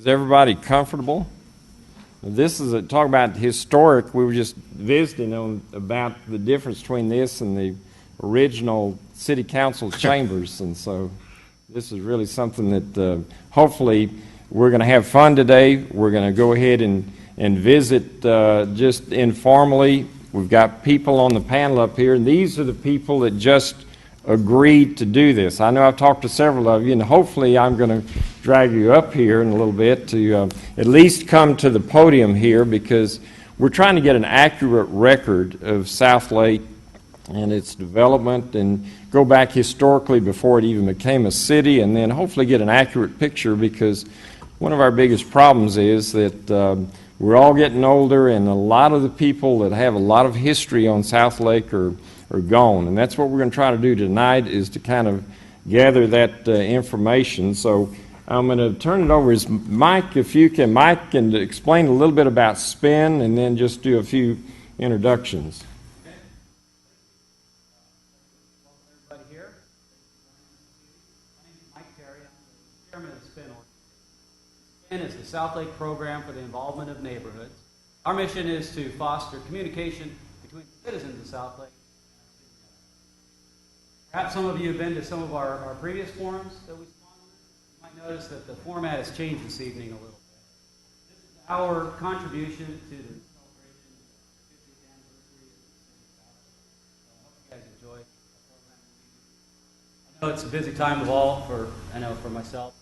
Is everybody comfortable? This is talk about historic. We were just visiting about the difference between this and the original city council chambers, and so this is really something that hopefully we're going to have fun today. We're going to go ahead and visit just informally. We've got people on the panel up here, and these are the people that just agreed to do this. I know I've talked to several of you, and hopefully I'm going to drag you up here in a little bit to at least come to the podium here, because we're trying to get an accurate record of Southlake and its development and go back historically before it even became a city, and then hopefully get an accurate picture, because one of our biggest problems is that we're all getting older, and a lot of the people that have a lot of history on Southlake are gone. And that's what we're going to try to do tonight, is to kind of gather that information. So I'm going to turn it over to Mike, if you can. Mike can explain a little bit about S.P.I.N. and then just do a few introductions. Okay. Welcome everybody here. My name is Mike Terry. I'm the chairman of the S.P.I.N. S.P.I.N. is the Southlake program for the involvement of neighborhoods. Our mission is to foster communication between the citizens of Southlake. Perhaps some of you have been to some of our previous forums that we sponsored. You might notice that the format has changed this evening a little bit. This is our contribution to the celebration of the 50th anniversary of the city of Southlake. So I hope you guys enjoy the program this evening. I know it's a busy time of all for myself.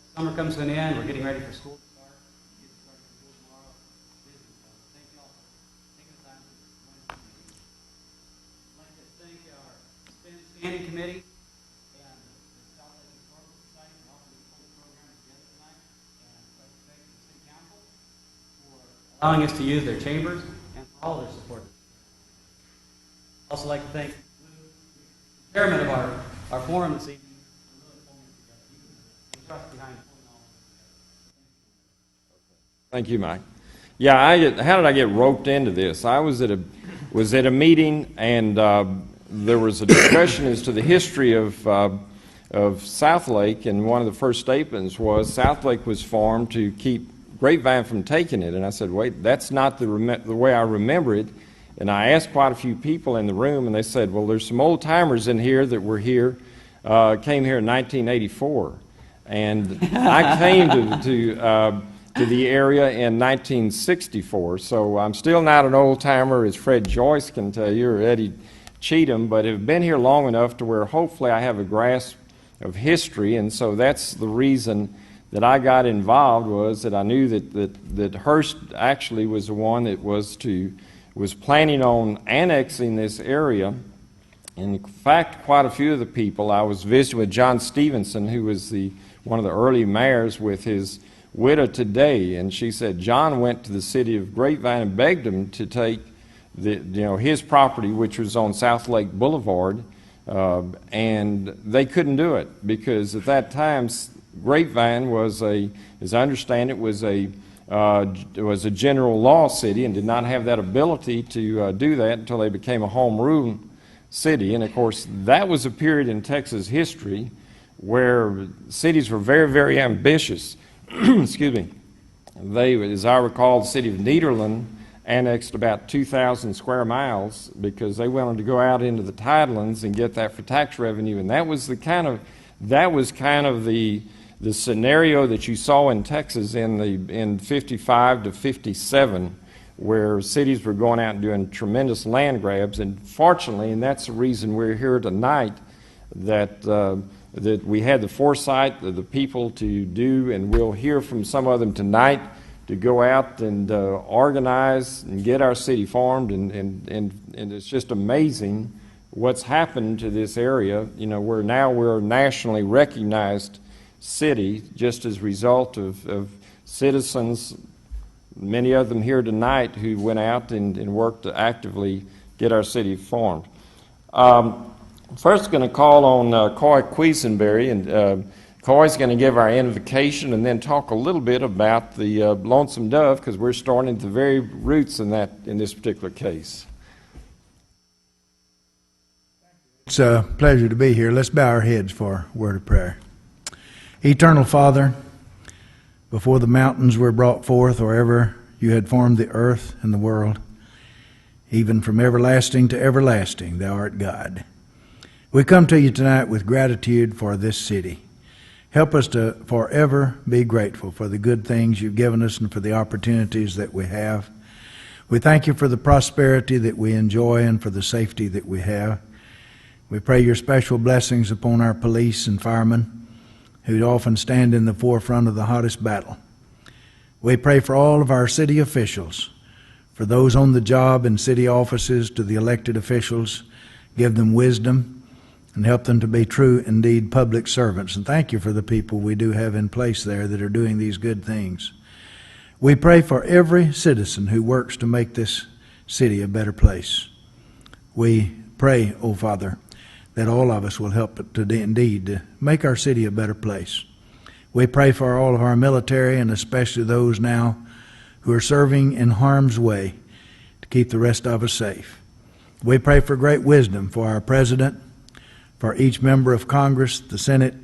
As summer comes to an end, we're getting ready for school to start. Kids start school tomorrow. Thank you all for taking the time to join us. I'd like to thank our standing committee and the Southlake Historical Society for helping us pull the program together tonight. And I'd like to thank the city council for allowing us to use their chambers and for all their support. I'd also like to thank Lou, the chairman of our forum this evening, for really pulling it together. He was the trust behind pulling all of this together. Thank you, Mike. Yeah, how did I get roped into this? I was at a meeting, and there was a discussion as to the history of Southlake, and one of the first statements was Southlake was formed to keep Grapevine from taking it. And I said, wait, that's not the way I remember it. And I asked quite a few people in the room, and they said, well, there's some old timers in here that were here, came here in 1984. And I came to the area in 1964. So I'm still not an old timer, as Fred Joyce can tell you, or Eddie Cheatham, but have been here long enough to where hopefully I have a grasp of history. And so that's the reason that I got involved, was that I knew that Hearst actually was the one that was planning on annexing this area. In fact, quite a few of the people, I was visiting with John Stevenson, who was one of the early mayors, with his widow today, and she said John went to the city of Grapevine and begged him to take his property, which was on Southlake Boulevard, and they couldn't do it, because at that time Grapevine was as I understand it, was a general law city, and did not have that ability to do that until they became a home rule city. And of course, that was a period in Texas history where cities were very, very ambitious. Excuse me. They, as I recall, the city of Nederland annexed about 2,000 square miles because they wanted to go out into the tidelands and get that for tax revenue. And that was kind of the scenario that you saw in Texas in 55 to 57, where cities were going out and doing tremendous land grabs. And fortunately, and that's the reason we're here tonight, that we had the foresight of the people to do, and we'll hear from some of them tonight, to go out and organize and get our city formed. And it's just amazing what's happened to this area. We're a nationally recognized city just as a result of citizens, many of them here tonight, who went out and worked to actively get our city formed. First, going to call on Coy Quisenberry, and Coy's going to give our invocation and then talk a little bit about the Lonesome Dove, because we're starting at the very roots in this particular case. It's a pleasure to be here. Let's bow our heads for a word of prayer. Eternal Father, before the mountains were brought forth, or ever you had formed the earth and the world. Even from everlasting to everlasting, thou art God. We come to you tonight with gratitude for this city. Help us to forever be grateful for the good things you've given us and for the opportunities that we have. We thank you for the prosperity that we enjoy and for the safety that we have. We pray your special blessings upon our police and firemen, who often stand in the forefront of the hottest battle. We pray for all of our city officials, for those on the job in city offices to the elected officials. Give them wisdom and help them to be true, indeed, public servants. And thank you for the people we do have in place there that are doing these good things. We pray for every citizen who works to make this city a better place. We pray, O Father, that all of us will help to indeed make our city a better place. We pray for all of our military, and especially those now who are serving in harm's way to keep the rest of us safe. We pray for great wisdom for our president, for each member of Congress, the Senate.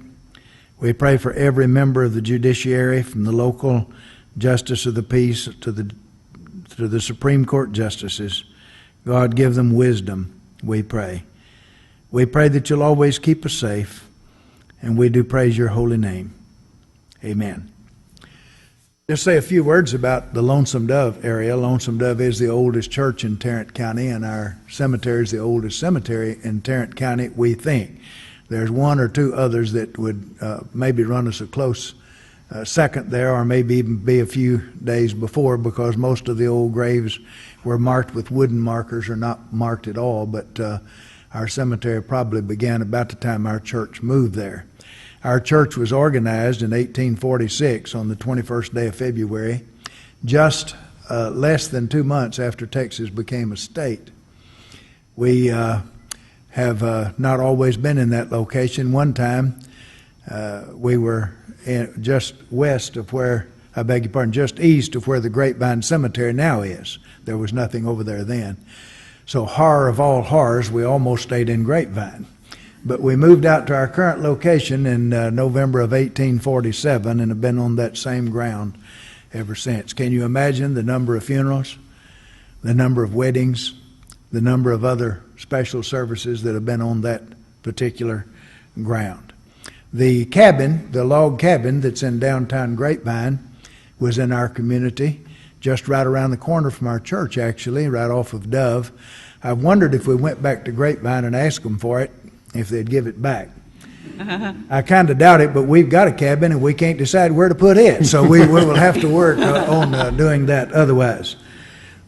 We pray for every member of the judiciary, from the local justice of the peace to the Supreme Court justices. God, give them wisdom, we pray. We pray that you'll always keep us safe, and we do praise your holy name. Amen. Just say a few words about the Lonesome Dove area. Lonesome Dove is the oldest church in Tarrant County, and our cemetery is the oldest cemetery in Tarrant County, we think. There's one or two others that would maybe run us a close second there, or maybe even be a few days before, because most of the old graves were marked with wooden markers or not marked at all, but our cemetery probably began about the time our church moved there. Our church was organized in 1846 on the 21st day of February, just less than 2 months after Texas became a state. We have not always been in that location. One time we were just west of where, I beg your pardon, just east of where the Grapevine Cemetery now is. There was nothing over there then. So horror of all horrors, we almost stayed in Grapevine. But we moved out to our current location in November of 1847 and have been on that same ground ever since. Can you imagine the number of funerals, the number of weddings, the number of other special services that have been on that particular ground? The cabin, the log cabin that's in downtown Grapevine, was in our community, just right around the corner from our church, actually, right off of Dove. I wondered if we went back to Grapevine and asked them for it, if they'd give it back. I kind of doubt it, but we've got a cabin and we can't decide where to put it, so we will have to work on doing that otherwise.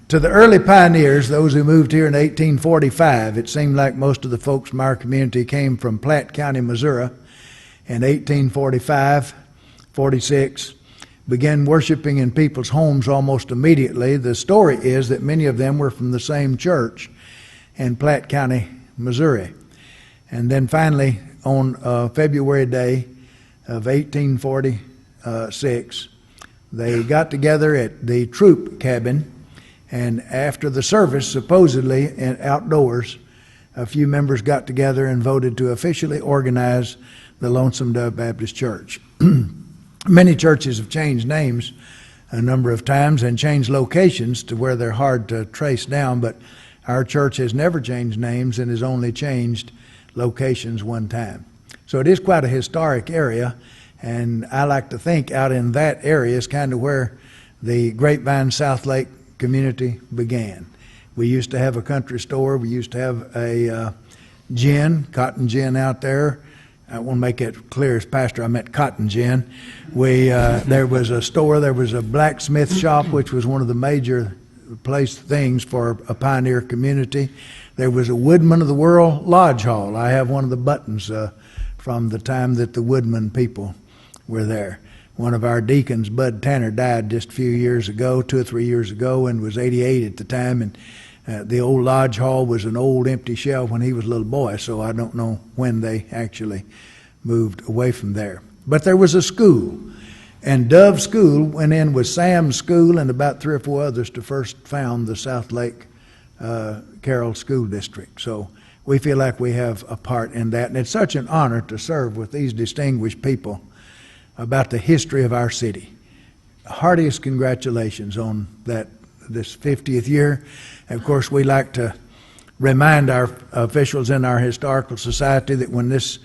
To the early pioneers, those who moved here in 1845, it seemed like most of the folks from our community came from Platte County, Missouri, in 1845, 46, began worshiping in people's homes almost immediately. The story is that many of them were from the same church in Platte County, Missouri. And then finally, on February day of 1846, they got together at the troop cabin, and after the service, supposedly outdoors, a few members got together and voted to officially organize the Lonesome Dove Baptist Church. Many churches have changed names a number of times and changed locations to where they're hard to trace down, but our church has never changed names and has only changed locations one time. So it is quite a historic area, and I like to think out in that area is kind of where the Grapevine Southlake community began. We used to have a country store. We used to have a gin, cotton gin out there. I want to make it clear as pastor, I meant cotton gin. There was a store, there was a blacksmith shop, which was one of the major things for a pioneer community. There was a Woodman of the World Lodge Hall. I have one of the buttons from the time that the Woodman people were there. One of our deacons, Bud Tanner, died just a few years ago, 2 or 3 years ago, and was 88 at the time. And the old lodge hall was an old empty shell when he was a little boy, so I don't know when they actually moved away from there. But there was a school, and Dove School went in with Sam's School and about 3 or 4 others to first found the Southlake Carroll School District. So we feel like we have a part in that, and it's such an honor to serve with these distinguished people about the history of our city. heartiest congratulations on this 50th year. Of course, we like to remind our officials in our historical society that when this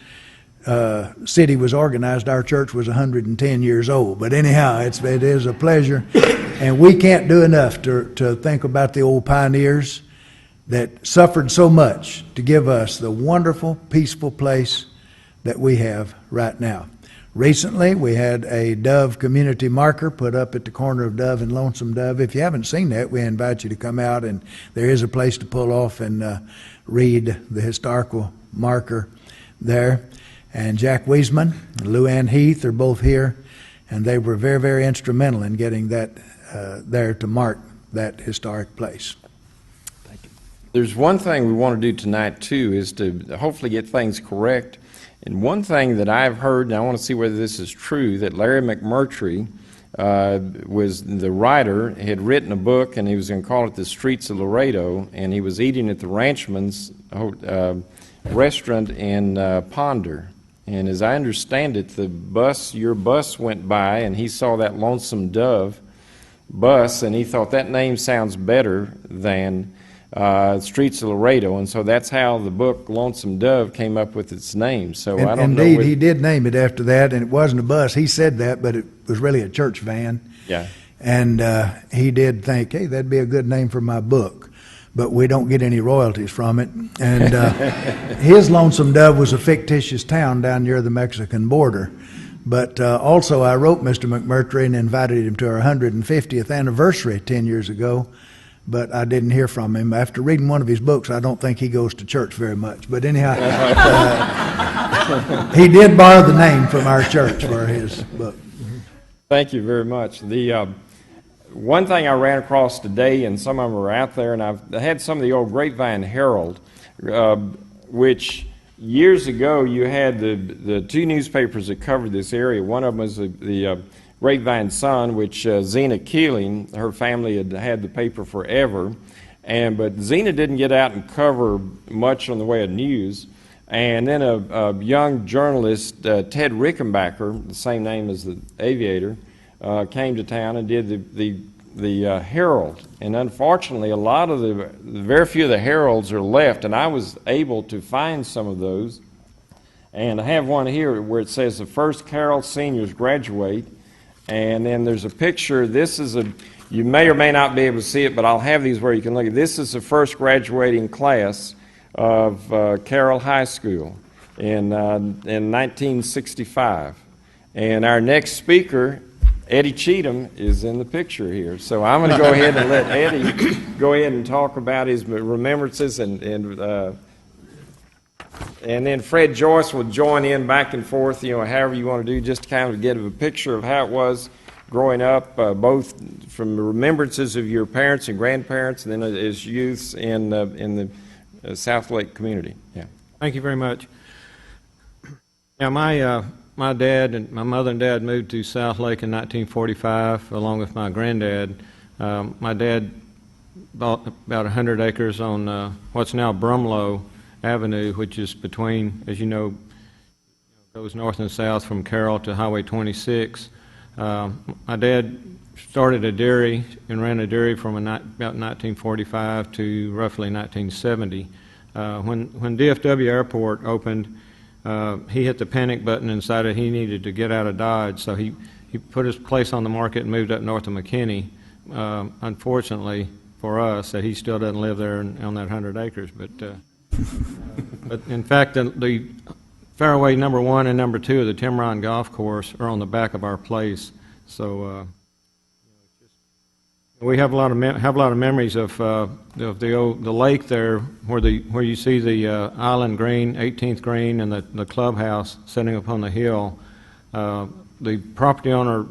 city was organized, our church was 110 years old. But anyhow, it is a pleasure, and we can't do enough to think about the old pioneers that suffered so much to give us the wonderful, peaceful place that we have right now. Recently, we had a Dove community marker put up at the corner of Dove and Lonesome Dove. If you haven't seen that, we invite you to come out, and there is a place to pull off and read the historical marker there. And Jack Wiesman and Lou Ann Heath are both here, and they were very, very instrumental in getting that there to mark that historic place. There's one thing we want to do tonight, too, is to hopefully get things correct. And one thing that I've heard, and I want to see whether this is true, that Larry McMurtry was the writer, had written a book, and he was going to call it The Streets of Laredo, and he was eating at the Ranchman's restaurant in Ponder. And as I understand it, your bus went by, and he saw that Lonesome Dove bus, and he thought that name sounds better than Streets of Laredo, and so that's how the book Lonesome Dove came up with its name. So I don't know. Indeed, he did name it after that, and it wasn't a bus. He said that, but it was really a church van. Yeah. And he did think, hey, that'd be a good name for my book, but we don't get any royalties from it. And his Lonesome Dove was a fictitious town down near the Mexican border. But also I wrote Mr. McMurtry and invited him to our 150th anniversary 10 years ago, but I didn't hear from him. After reading one of his books, I don't think he goes to church very much. But anyhow, he did borrow the name from our church for his book. Thank you very much. The one thing I ran across today, and some of them are out there, and I had some of the old Grapevine Herald, which years ago you had the two newspapers that covered this area. One of them was the Grapevine Sun, which Zena Keeling, her family had the paper forever, but Zena didn't get out and cover much on the way of news. And then a young journalist, Ted Rickenbacker, the same name as the aviator, came to town and did the Herald. And unfortunately, a lot of very few of the Heralds are left, and I was able to find some of those. And I have one here where it says the first Carroll seniors graduate. And then there's a picture. This is you may or may not be able to see it, but I'll have these where you can look at it. This is the first graduating class of Carroll High School in 1965. And our next speaker, Eddie Cheatham, is in the picture here. So I'm going to go ahead and let Eddie go ahead and talk about his remembrances, and then Fred Joyce will join in back and forth, however you want to do, just to kind of get a picture of how it was growing up, both from the remembrances of your parents and grandparents, and then as youths in the Southlake community. Yeah. Thank you very much. Now, my dad and my mother and dad moved to Southlake in 1945, along with my granddad. My dad bought about 100 acres on what's now Brumlow Avenue, which is between, as you know, goes north and south from Carroll to Highway 26. My dad started a dairy and ran a dairy from about 1945 to roughly 1970. When DFW Airport opened, he hit the panic button and decided he needed to get out of Dodge, so he put his place on the market and moved up north of McKinney. Unfortunately for us, that he still doesn't live there on that 100 acres, but in fact, the fairway number 1 and number 2 of the Timron Golf Course are on the back of our place. So we have a lot of memories of the lake there, where you see the island green, 18th green, and the clubhouse sitting up on the hill. The property owner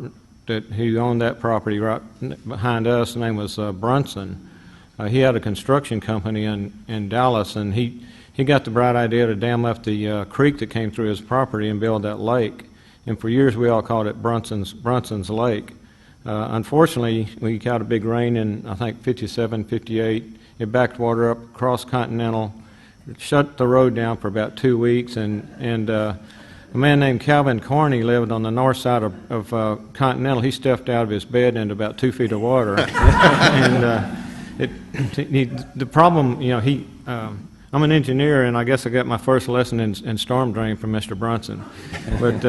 who owned that property right behind us, his name was Brunson. He had a construction company in Dallas, and he got the bright idea to dam up the creek that came through his property and build that lake. And for years we all called it Brunson's Lake. Unfortunately, we got a big rain in, I think, 57, 58. It backed water up across Continental, shut the road down for about 2 weeks, and a man named Calvin Corney lived on the north side of Continental. He stepped out of his bed into about 2 feet of water. And the problem, I'm an engineer, and I guess I got my first lesson in storm drain from Mr. Brunson. But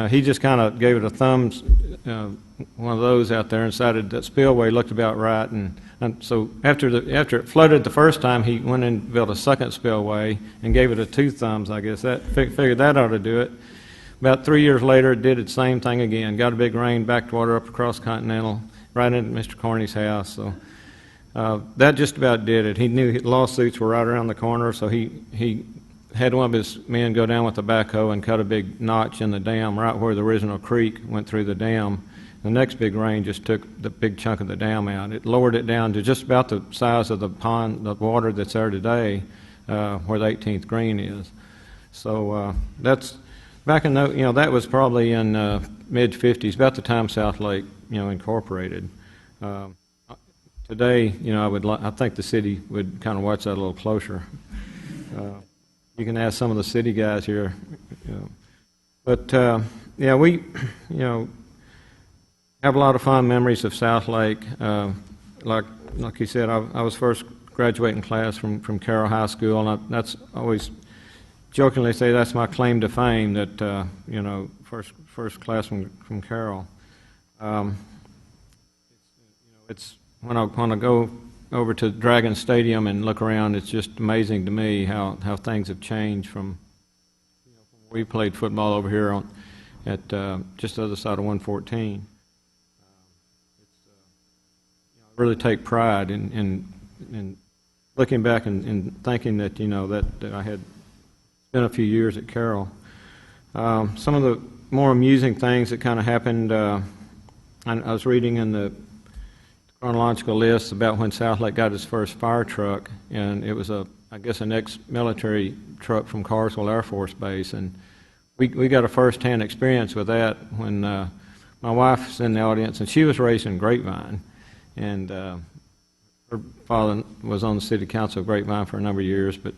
he just kind of gave it a thumbs, one of those out there, and decided that spillway looked about right. And so after it flooded the first time, he went and built a second spillway and gave it a 2 thumbs. I guess that figured that ought to do it. About 3 years later, it did its same thing again. Got a big rain, backed water up across Continental, right into Mr. Corney's house. So. That just about did it. He knew lawsuits were right around the corner, so he had one of his men go down with a backhoe and cut a big notch in the dam right where the original creek went through the dam. The next big rain just took the big chunk of the dam out. It lowered it down to just about the size of the pond, the water that's there today, where the 18th green is. So that's back in that was probably in mid '50s, about the time Southlake incorporated. Today, I think the city would kind of watch that a little closer. You can ask some of the city guys here. But we, have a lot of fond memories of Southlake. Like you said, I was first graduating class from Carroll High School, and that's always jokingly say that's my claim to fame. That first class from Carroll. It's when I go over to Dragon Stadium and look around, it's just amazing to me how things have changed from we played football over here at just the other side of 114. I really take pride in looking back and thinking that that I had spent a few years at Carroll. Some of the more amusing things that kind of happened. I was reading in the chronological list about when Southlake got his first fire truck, and it was I guess an ex-military truck from Carswell Air Force Base, and we got a first-hand experience with that when my wife's in the audience, and she was raised in Grapevine, and her father was on the city council of Grapevine for a number of years, but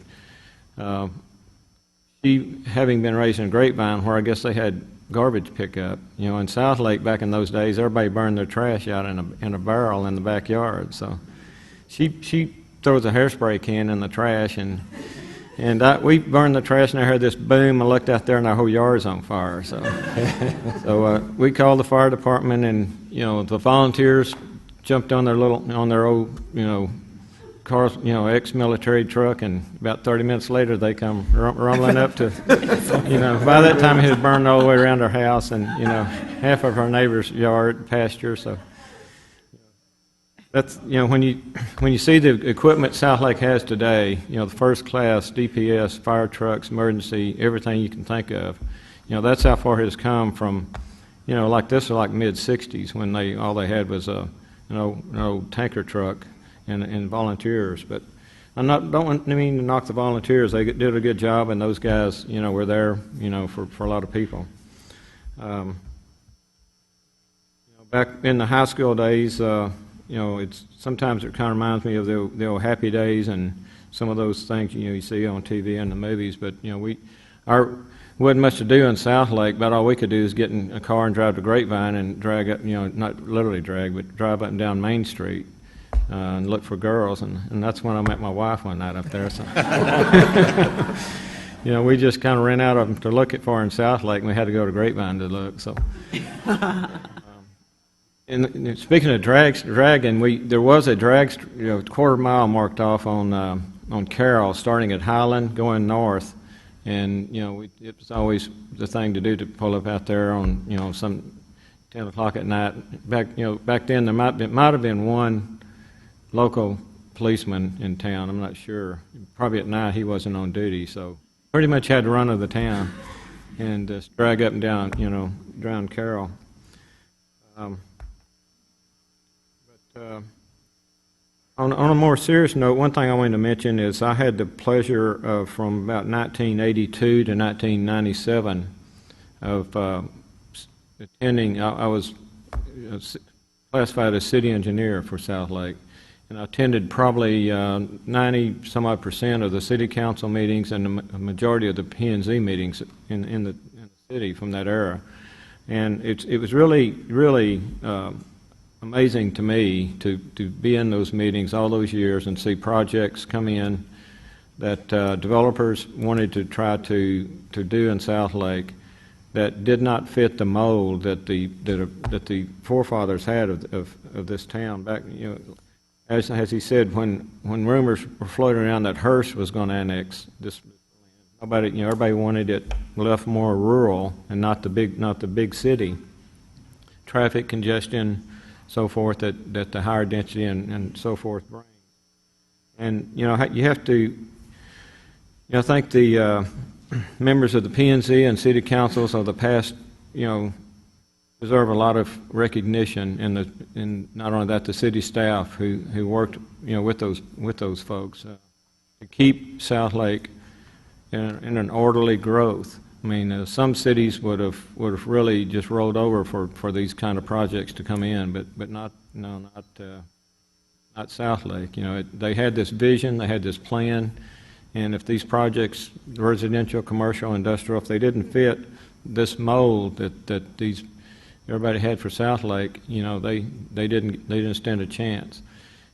she, having been raised in Grapevine, where I guess they had garbage pickup. In Southlake back in those days, everybody burned their trash out in a barrel in the backyard. So she throws a hairspray can in the trash, and we burned the trash, and I heard this boom. I looked out there, and our whole yard's on fire. So we called the fire department, and the volunteers jumped on their old cars, ex-military truck, and about 30 minutes later they come rumbling up to, by that time it had burned all the way around our house and, half of our neighbor's yard, pasture, so. That's, when you see the equipment Southlake has today, the first class, DPS, fire trucks, emergency, everything you can think of, that's how far it has come from, like this, like mid-'60s when all they had was an old tanker truck and volunteers. But I don't mean to knock the volunteers. They did a good job, and those guys, were there, for a lot of people. Back in the high school days, sometimes it kind of reminds me of the old happy days and some of those things you see on TV and the movies. But wasn't much to do in Southlake. About all we could do is get in a car and drive to Grapevine and drag up, not literally drag, but drive up and down Main Street and look for girls. And that's when I met my wife one night up there. So. We just kind of ran out of them to look for in Southlake, and we had to go to Grapevine to look. So. And speaking of dragging, there was a drag, quarter mile marked off on Carroll, starting at Highland, going north, and it was always the thing to do to pull up out there on some 10 o'clock at night. Back then there might have been one local policeman in town. I'm not sure. Probably at night he wasn't on duty, so pretty much had to run of the town and just drag up and down, down Carroll. On a more serious note, one thing I wanted to mention is I had the pleasure of, from about 1982 to 1997, of attending. I was classified as city engineer for Southlake, and I attended probably 90-some-odd% of the city council meetings and the majority of the P&Z meetings in the city from that era. And it was really, really amazing to me to be in those meetings all those years and see projects come in that developers wanted to try to do in Southlake that did not fit the mold that the forefathers had of this town back. As he said, when rumors were floating around that Hearst was going to annex this land, everybody wanted it left more rural and not the big city. Traffic congestion, so forth, that the higher density and so forth brings. And you have to, thank the members of the P&Z and city councils of the past, deserve a lot of recognition, and not only that, the city staff who worked, with those folks to keep Southlake in an orderly growth. I mean, some cities would have really just rolled over for these kind of projects to come in, but not Southlake. They had this vision, they had this plan, and if these projects, residential, commercial, industrial, if they didn't fit this mold that everybody had for Southlake, they didn't stand a chance.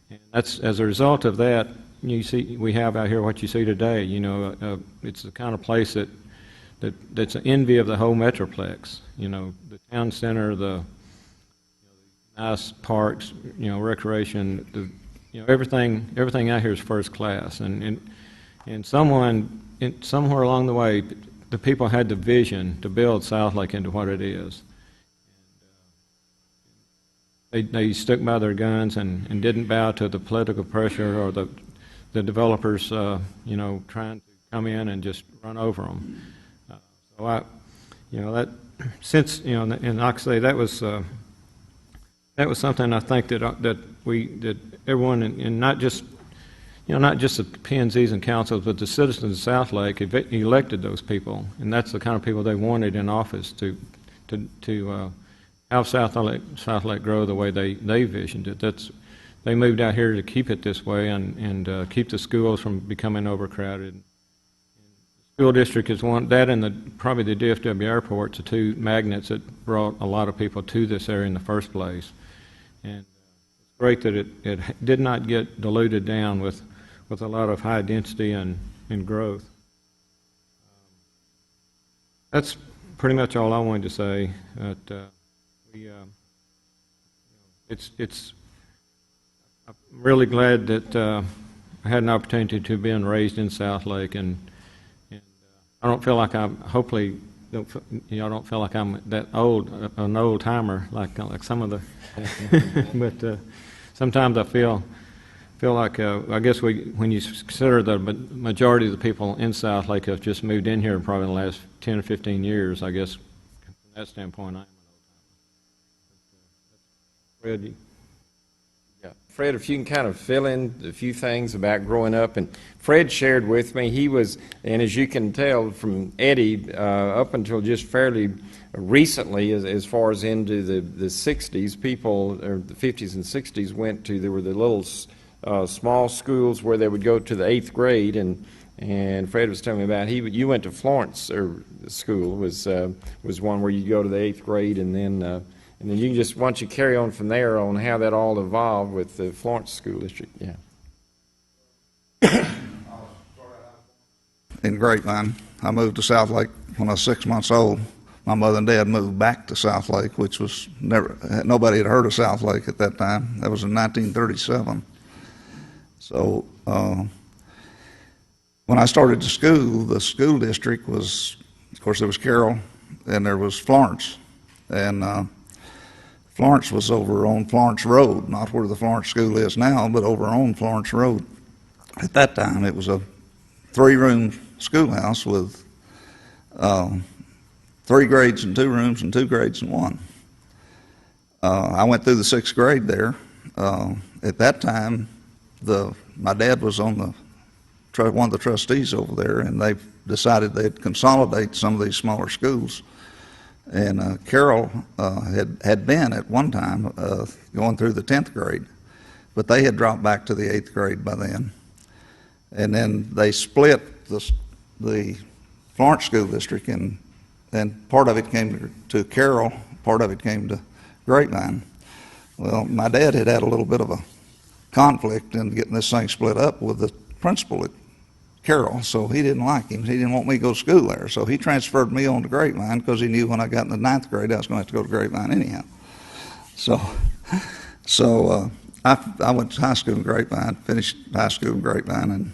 And that's as a result of that. You see, we have out here what you see today. It's the kind of place that's an envy of the whole metroplex. The town center, the nice parks, recreation, everything out here is first class. And somewhere along the way, the people had the vision to build Southlake into what it is. They stuck by their guns and didn't bow to the political pressure or the developers, trying to come in and just run over them. And like I say, that was something I think that everyone, and not just the P&Zs and councils, but the citizens of Southlake elected those people, and that's the kind of people they wanted in office to have Southlake grow the way they visioned it. They moved out here to keep it this way and keep the schools from becoming overcrowded. The school district is one, that and probably the DFW airport, the two magnets that brought a lot of people to this area in the first place. And it's great that it did not get diluted down with a lot of high density and growth. That's pretty much all I wanted to say. I'm really glad that I had an opportunity to be raised in Southlake, and I don't feel like I don't feel like I'm that old, an old timer like some of the, but sometimes I feel like I guess when you consider the majority of the people in Southlake have just moved in here probably in the last 10 or 15 years, I guess from that standpoint I am an old timer. Fred, Yeah. Fred, if you can kind of fill in a few things about growing up, and Fred shared with me, he was, and as you can tell from Eddie, up until just fairly recently, as far as into the 60s, people, or the 50s and 60s, there were the little small schools where they would go to the 8th grade, and Fred was telling me about, you went to Florence, or school was one where you go to the 8th grade, and then you can just, once you carry on from there on how that all evolved with the Florence School District. Yeah. In Grapevine, I moved to Southlake when I was 6 months old. My mother and dad moved back to Southlake, which was nobody had heard of Southlake at that time. That was in 1937. So when I started to school, the school district was, of course, there was Carroll and there was Florence. And Florence was over on Florence Road, not where the Florence School is now, but over on Florence Road. At that time, it was a 3-room schoolhouse with 3 grades in 2 rooms and 2 grades in 1. I went through the 6th grade there. At that time, my dad was on one of the trustees over there, and they decided they'd consolidate some of these smaller schools. And Carroll had been at one time going through the 10th grade, but they had dropped back to the 8th grade by then. And then they split the Florence School District, and and part of it came to Carroll, part of it came to Grapevine. Well, my dad had had a little bit of a conflict in getting this thing split up with the principal at Carroll, so he didn't like him. He didn't want me to go to school there, so he transferred me on to Grapevine because he knew when I got in the 9th grade I was going to have to go to Grapevine anyhow. So I went to high school in Grapevine, finished high school in Grapevine,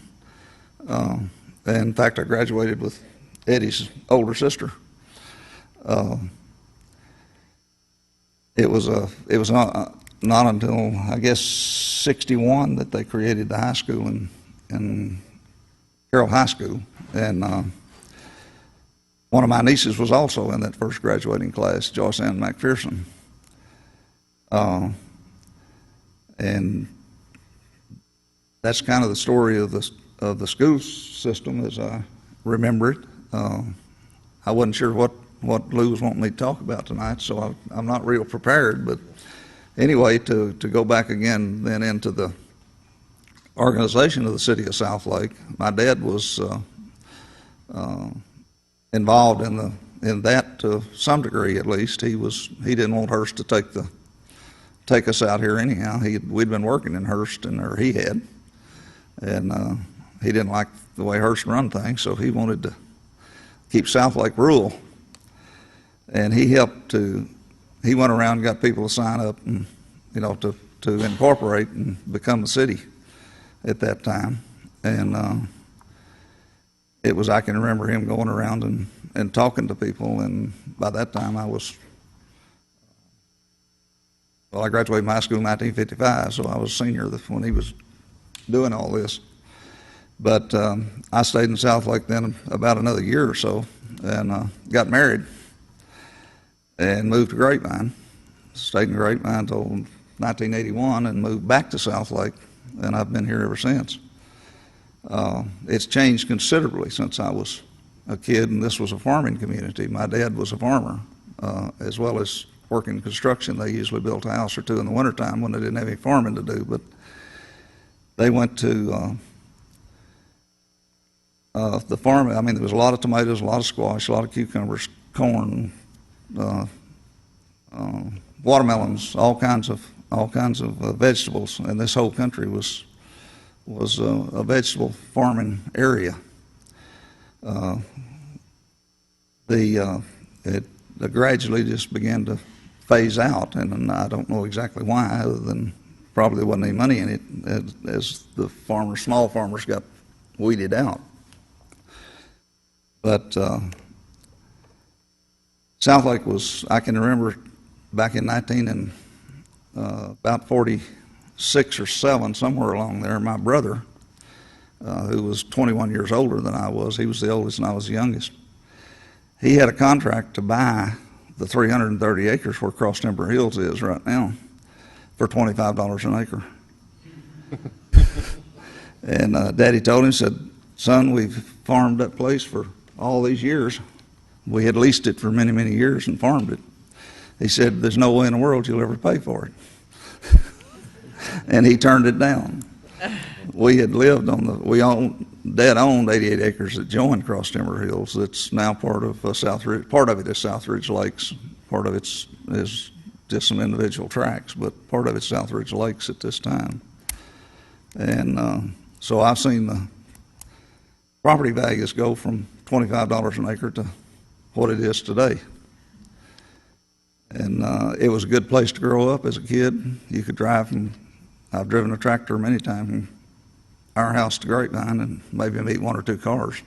and in fact I graduated with Eddie's older sister. It was not until I guess '61 that they created the high school in Carroll High School, and one of my nieces was also in that first graduating class, Joyce Ann McPherson, and that's kind of the story of the school system as I remember it. I wasn't sure what Lou was wanting me to talk about tonight, so I'm not real prepared. But anyway, to go back again then into the organization of the city of Southlake, my dad was involved in that to some degree at least. He didn't want Hearst to take us out here anyhow. We'd been working in Hearst, or he had, and he didn't like the way Hearst run things, so he wanted to keep Southlake rural. And he went around and got people to sign up and, to incorporate and become a city at that time. And I can remember him going around and talking to people, and by that time I graduated high school in 1955, so I was a senior when he was doing all this. But I stayed in Southlake then about another year or so, and got married and moved to Grapevine. Stayed in Grapevine until 1981 and moved back to Southlake, and I've been here ever since. It's changed considerably since I was a kid, and this was a farming community. My dad was a farmer, as well as working construction. They usually built a house or two in the wintertime when they didn't have any farming to do, but they went to the farm. I mean, there was a lot of tomatoes, a lot of squash, a lot of cucumbers, corn, watermelons, all kinds of vegetables, and this whole country was a vegetable farming area. It gradually just began to phase out, and I don't know exactly why, other than probably there wasn't any money in it as the small farmers got weeded out. But Southlake I can remember back in about 46 or 7, somewhere along there, my brother, who was 21 years older than I was, he was the oldest and I was the youngest, he had a contract to buy the 330 acres where Cross Timber Hills is right now for $25 an acre. And Daddy told him, said, "Son, we've farmed that place for all these years. We had leased it for many, many years and farmed it." He said, "There's no way in the world you'll ever pay for it." And he turned it down. We had lived Dad owned 88 acres that joined Cross Timber Hills. That's now part of Southridge. Part of it is Southridge Lakes. Part of it is just some individual tracts, but part of it's Southridge Lakes at this time. And so I've seen the property values go from $25 an acre to what it is today. And it was a good place to grow up as a kid. You could drive I've driven a tractor many times from our house to Grapevine and maybe meet 1 or 2 cars,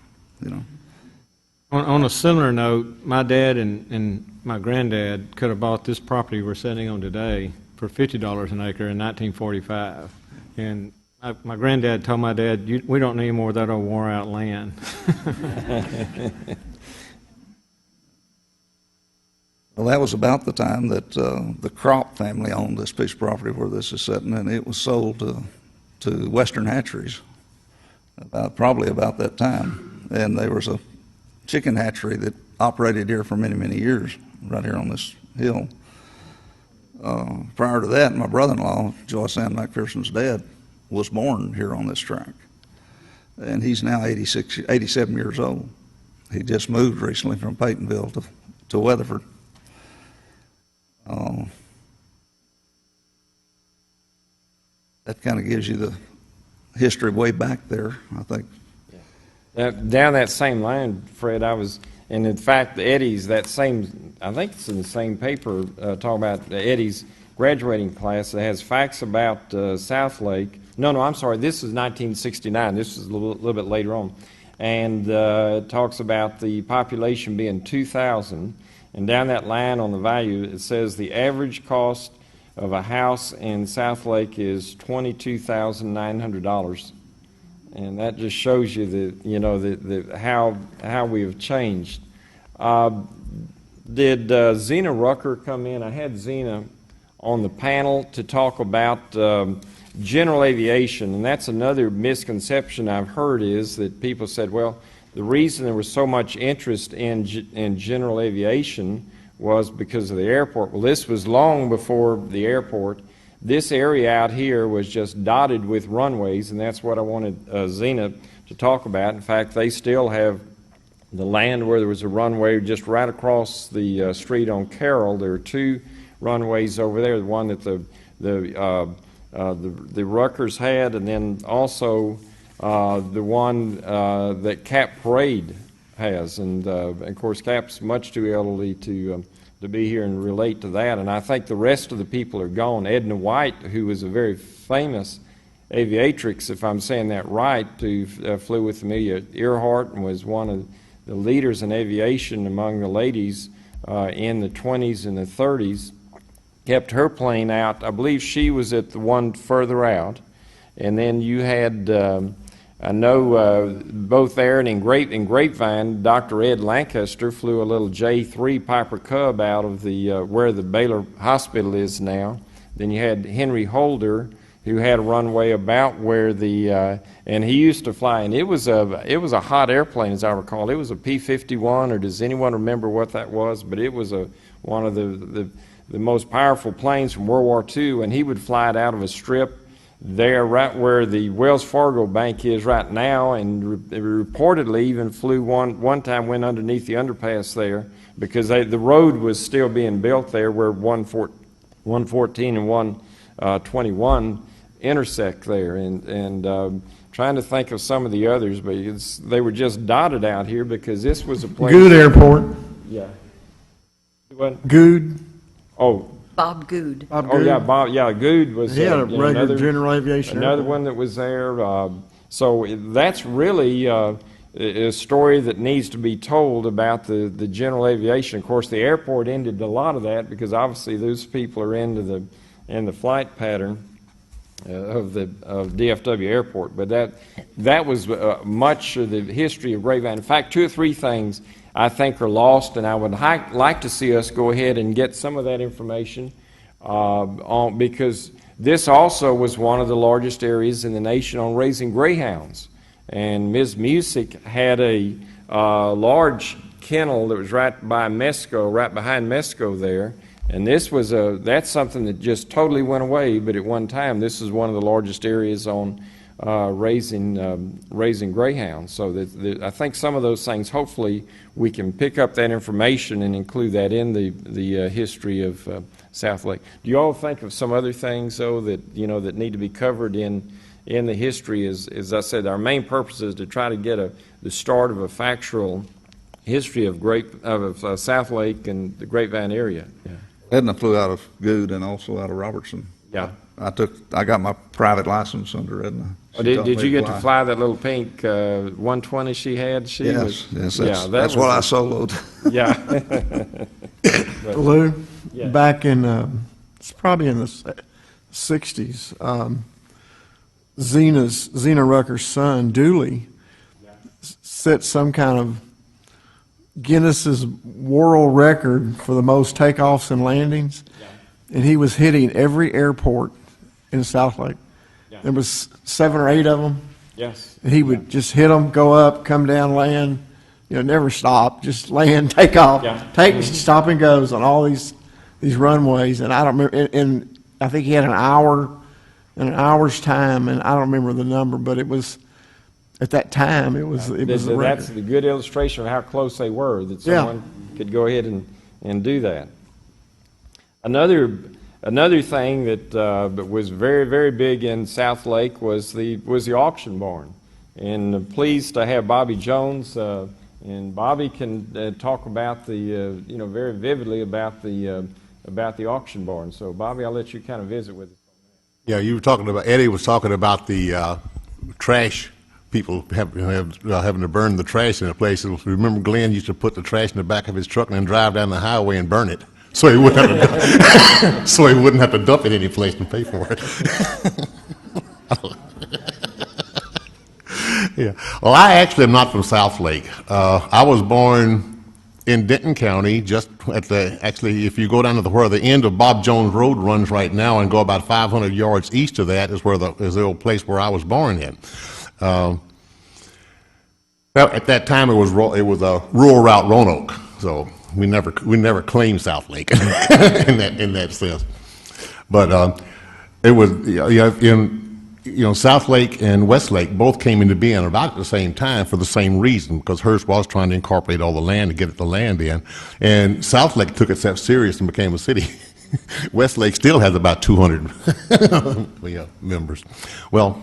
On a similar note, my dad and my granddad could have bought this property we're sitting on today for $50 an acre in 1945. And my granddad told my dad, "We don't need more of that old wore-out land." Well, that was about the time that the Crop family owned this piece of property where this is sitting, and it was sold to Western Hatcheries probably about that time. And there was a chicken hatchery that operated here for many, many years right here on this hill. Prior to that, my brother-in-law, Joyce Ann McPherson's dad, was born here on this tract. And he's now 87 years old. he just moved recently from Peytonville to Weatherford. That kind of gives you the history way back there, I think. Down that same line, Fred, and in fact, Eddie's, I think it's in the same paper, talking about Eddie's graduating class that has facts about Southlake. No, I'm sorry, this is 1969. This is a little bit later on. And it talks about the population being 2,000. And down that line on the value, it says the average cost of a house in Southlake is $22,900. And that just shows you how we have changed. Did Zena Rucker come in? I had Zena on the panel to talk about general aviation, and that's another misconception I've heard, is that people said, well, the reason there was so much interest in general aviation was because of the airport. Well, this was long before the airport. This area out here was just dotted with runways, and that's what I wanted Zena to talk about. In fact, they still have the land where there was a runway just right across the street on Carroll. There are two runways over there, the one that the Ruckers had, and then also the one that Cap Parade has. And of course, Cap's much too elderly to be here and relate to that. And I think the rest of the people are gone. Edna White, who was a very famous aviatrix, if I'm saying that right, who flew with Amelia Earhart and was one of the leaders in aviation among the ladies in the 20s and the 30s, kept her plane out. I believe she was at the one further out. And then you had, I know both there and in Grapevine, Dr. Ed Lancaster flew a little J3 Piper Cub out of the where the Baylor Hospital is now. Then you had Henry Holder, who had a runway about where the and he used to fly, and it was a hot airplane, as I recall. It was a P-51, or does anyone remember what that was? But it was one of the most powerful planes from World War II, and he would fly it out of a strip there right where the Wells Fargo Bank is right now, and reportedly even flew one time, went underneath the underpass there, because the road was still being built there where 114 and 121 intersect there, and trying to think of some of the others, but they were just dotted out here because this was a place. Good airport. Yeah. What? Good. Oh. Bob Good. Bob Oh Good. yeah, Bob. Yeah, Good was. He had a regular general aviation. Another airport. one that was there. So that's really a story that needs to be told about the general aviation. Of course, the airport ended a lot of that because obviously those people are in the flight pattern of DFW Airport. But that was much of the history of Grapevine. In fact, two or three things I think are lost, and I would like to see us go ahead and get some of that information because this also was one of the largest areas in the nation on raising greyhounds. And Ms. Music had a large kennel that was right behind Mesco there. And that's something that just totally went away, but at one time this is one of the largest areas on raising greyhounds. So I think some of those things, hopefully we can pick up that information and include that in the history of Southlake. Do you all think of some other things, though, that that need to be covered in the history? As I said, our main purpose is to try to get the start of a factual history of Southlake and the Grapevine area. Yeah. Edna flew out of Good and also out of Robertson. Yeah. I got my private license under Edna. Did you get to fly that little pink 120 she had? Yes, that's what I soloed. Yeah. Lou, Yeah. back in, it's probably in the 60s, Zena Rucker's son, Dooley, set some kind of Guinness's world record for the most takeoffs and landings, and he was hitting every airport in Southlake. Yeah. There was 7 or 8 of them. Yes. And he would just hit them, go up, come down, land, never stop, just land, take off, stop and goes on all these runways. And I don't remember, and I think he had an hour and an hour's time, and I don't remember the number, but it was at that time, it was a That's record. the good illustration of how close they were, that Yeah. someone could go ahead and do that. Another thing that was very, very big in Southlake was the auction barn. And pleased to have Bobby Jones, and Bobby can talk about very vividly about the auction barn. So Bobby, I'll let you kind of visit with us. Yeah, you were talking about, Eddie was talking about the trash, people having to burn the trash in a place. Remember Glenn used to put the trash in the back of his truck and then drive down the highway and burn it, so he wouldn't have to dump it any place and pay for it. Yeah. Well, I actually am not from Southlake. I was born in Denton County, just at actually, if you go down to where the end of Bob Jones Road runs right now and go about 500 yards east of that is the old place where I was born in. At that time, it was a rural route Roanoke, so we never claimed Southlake in that sense. But it was Southlake and Westlake both came into being about at the same time for the same reason, because Hearst was trying to incorporate all the land to get the land in, and Southlake took itself serious and became a city. Westlake still has about 200 members. Well,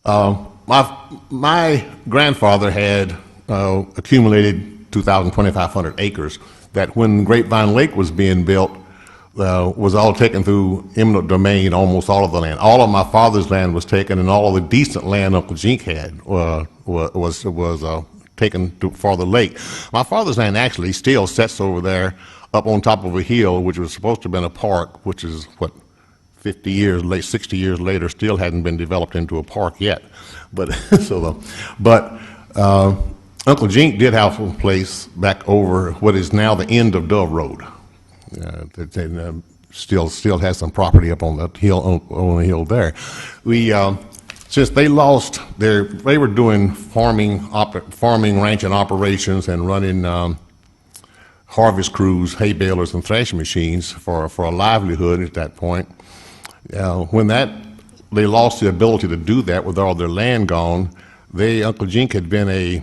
my grandfather had accumulated 2,500 acres that when Grapevine Lake was being built, was all taken through eminent domain, almost all of the land. All of my father's land was taken, and all of the decent land Uncle Jink had was taken for the lake. My father's land actually still sits over there up on top of a hill, which was supposed to have been a park, which is, 60 years later, still hadn't been developed into a park yet. But Uncle Jink did have a place back over what is now the end of Dove Road. That still has some property up on the hill there. Since they lost they were doing farming, ranching operations and running harvest crews, hay balers, and thrashing machines for a livelihood at that point. When they lost the ability to do that with all their land gone, Uncle Jink had been a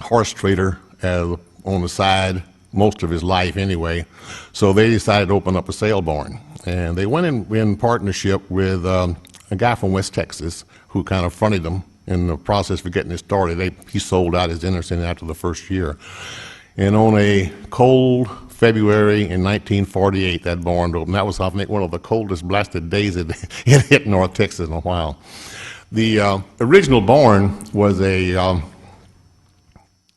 horse trader on the side most of his life anyway, so they decided to open up a sale barn. And they went in partnership with a guy from West Texas who kind of fronted them in the process for getting it started. He sold out his interest in it after the first year. And on a cold February in 1948, that barn opened. That was, I think, one of the coldest blasted days it hit North Texas in a while. The original barn was a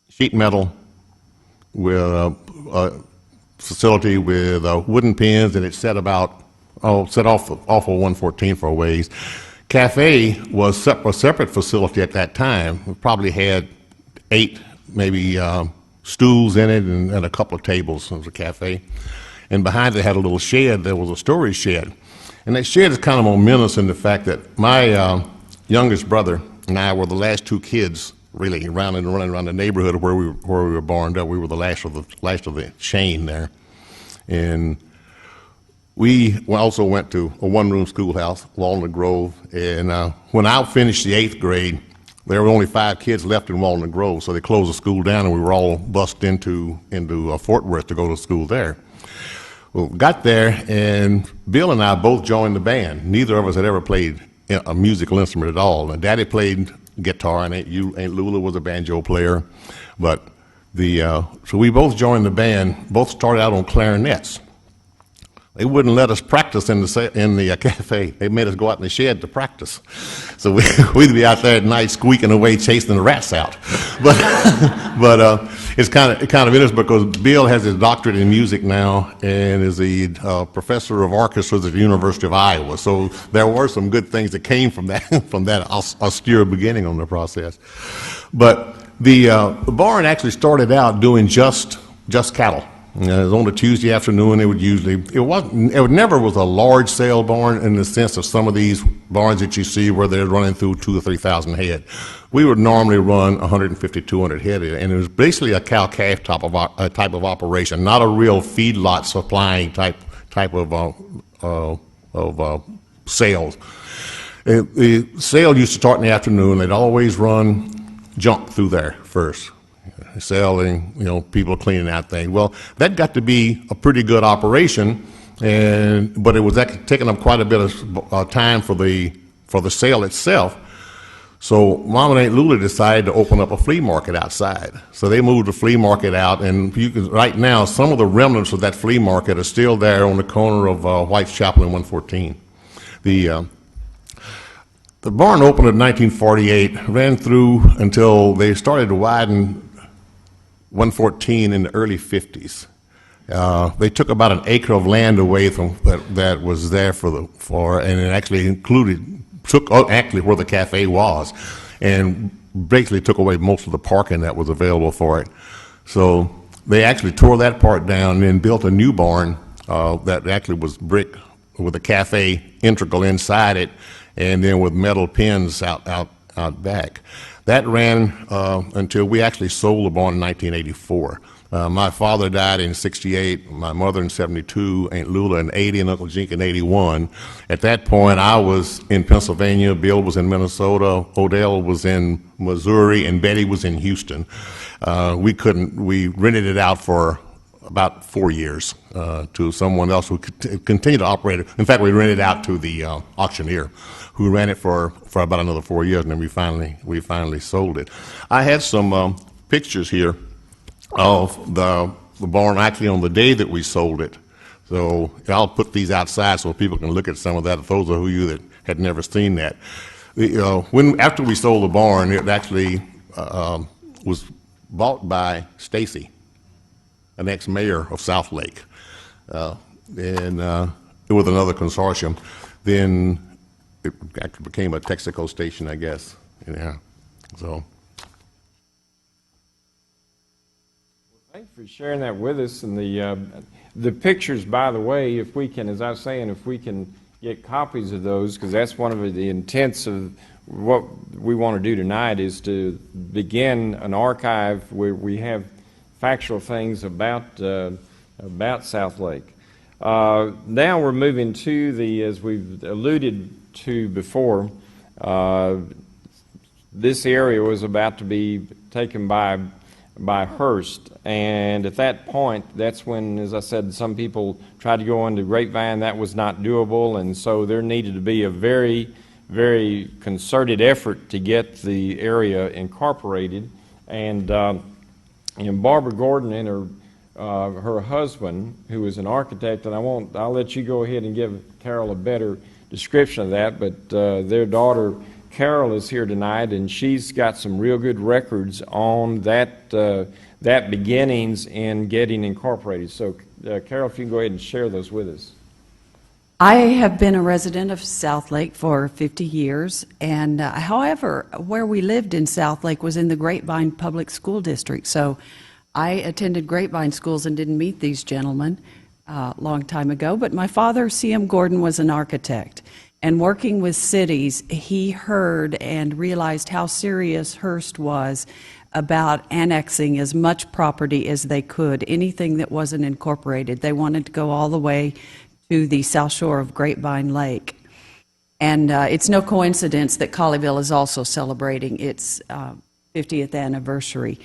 sheet metal with a facility with wooden pins, and it set off of 114 for a ways. Cafe was a separate facility at that time. It probably had 8 maybe stools in it and a couple of tables. It was a cafe. And behind it had a little shed. There was a storage shed. And that shed is kind of momentous in the fact that my youngest brother and I were the last 2 kids really running around the neighborhood where we were barned up. We were the last of the chain there. And we also went to a one-room schoolhouse, Walnut Grove. And when I finished the 8th grade, there were only 5 kids left in Walnut Grove, so they closed the school down, and we were all bussed into Fort Worth to go to school there. Well, got there, and Bill and I both joined the band. Neither of us had ever played a musical instrument at all. And Daddy played guitar, and Aunt Lula was a banjo player. But so we both joined the band. Both started out on clarinets. They wouldn't let us practice in the cafe. They made us go out in the shed to practice. So we'd be out there at night squeaking away, chasing the rats out. But it's kind of interesting because Bill has his doctorate in music now and is the professor of orchestras at the University of Iowa. So there were some good things that came from that austere beginning on the process. But the barn actually started out doing just cattle. It was on a Tuesday afternoon. It never was a large sale barn in the sense of some of these barns that you see where they're running through 2,000 or 3,000 head. We would normally run 150, 200 head, and it was basically a cow-calf type of operation, not a real feedlot supplying type of sales. The sale used to start in the afternoon. They'd always run junk through there first, selling, people cleaning out things. Well, that got to be a pretty good operation, but it was actually taking up quite a bit of time for the sale itself. So Mom and Aunt Lula decided to open up a flea market outside. So they moved the flea market out, and right now, some of the remnants of that flea market are still there on the corner of White's Chapel and 114. The barn opened in 1948, ran through until they started to widen 114 in the early 50s. They took about an acre of land away from that was there and it actually took actually where the cafe was, and basically took away most of the parking that was available for it. So they actually tore that part down and then built a new barn that actually was brick with a cafe integral inside it, and then with metal pins out back. That ran until we actually sold the barn in 1984. My father died in 68, my mother in 72, Aunt Lula in 80, and Uncle Jink in 81. At that point, I was in Pennsylvania, Bill was in Minnesota, Odell was in Missouri, and Betty was in Houston. We rented it out for about 4 years to someone else who could continue to operate it. In fact, we rented it out to the auctioneer, who ran it for about another 4 years, and then we finally sold it. I had some pictures here of the barn actually on the day that we sold it. So I'll put these outside so people can look at some of that, if those of you that had never seen that. After we sold the barn, it actually was bought by Stacy, an ex-mayor of Southlake, and it was another consortium. Then it actually became a Texaco station, I guess. Yeah, so. Thanks for sharing that with us. And the pictures, by the way, if we can, as I was saying, if we can get copies of those, because that's one of the intents of what we want to do tonight, is to begin an archive where we have factual things about Southlake. Now we're moving to as we've alluded to before, this area was about to be taken by Hearst, and at that point, that's when, as I said, some people tried to go into Grapevine. That was not doable, and so there needed to be a very, very concerted effort to get the area incorporated. And Barbara Gordon and her husband, who is an architect, and I'll let you go ahead and give Carol a better description of that, but their daughter Carol is here tonight, and she's got some real good records on that beginnings in getting incorporated. So, Carol, if you can go ahead and share those with us. I have been a resident of Southlake for 50 years, and however, where we lived in Southlake was in the Grapevine Public School District, so I attended Grapevine schools and didn't meet these gentlemen a long time ago, but my father, C.M. Gordon, was an architect. And working with cities, he heard and realized how serious Hearst was about annexing as much property as they could, anything that wasn't incorporated. They wanted to go all the way to the south shore of Grapevine Lake. And it's no coincidence that Colleyville is also celebrating its 50th anniversary.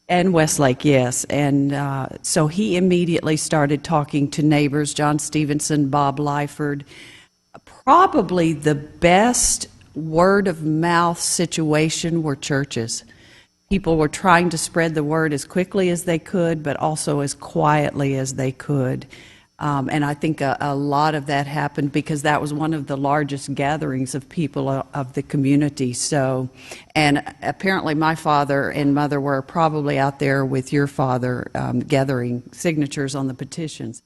And Westlake, yes. And so he immediately started talking to neighbors, John Stevenson, Bob Lyford. Probably the best word-of-mouth situation were churches. People were trying to spread the word as quickly as they could, but also as quietly as they could. And I think a lot of that happened because that was one of the largest gatherings of people of the community. So, and apparently my father and mother were probably out there with your father gathering signatures on the petitions.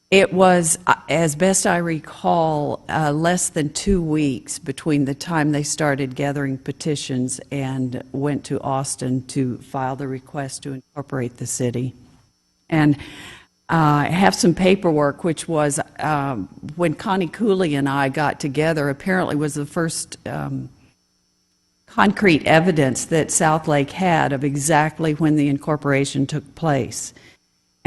It was, as best I recall, less than 2 weeks between the time they started gathering petitions and went to Austin to file the request to incorporate the city. And I have some paperwork, which was when Connie Cooley and I got together, apparently was the first concrete evidence that Southlake had of exactly when the incorporation took place.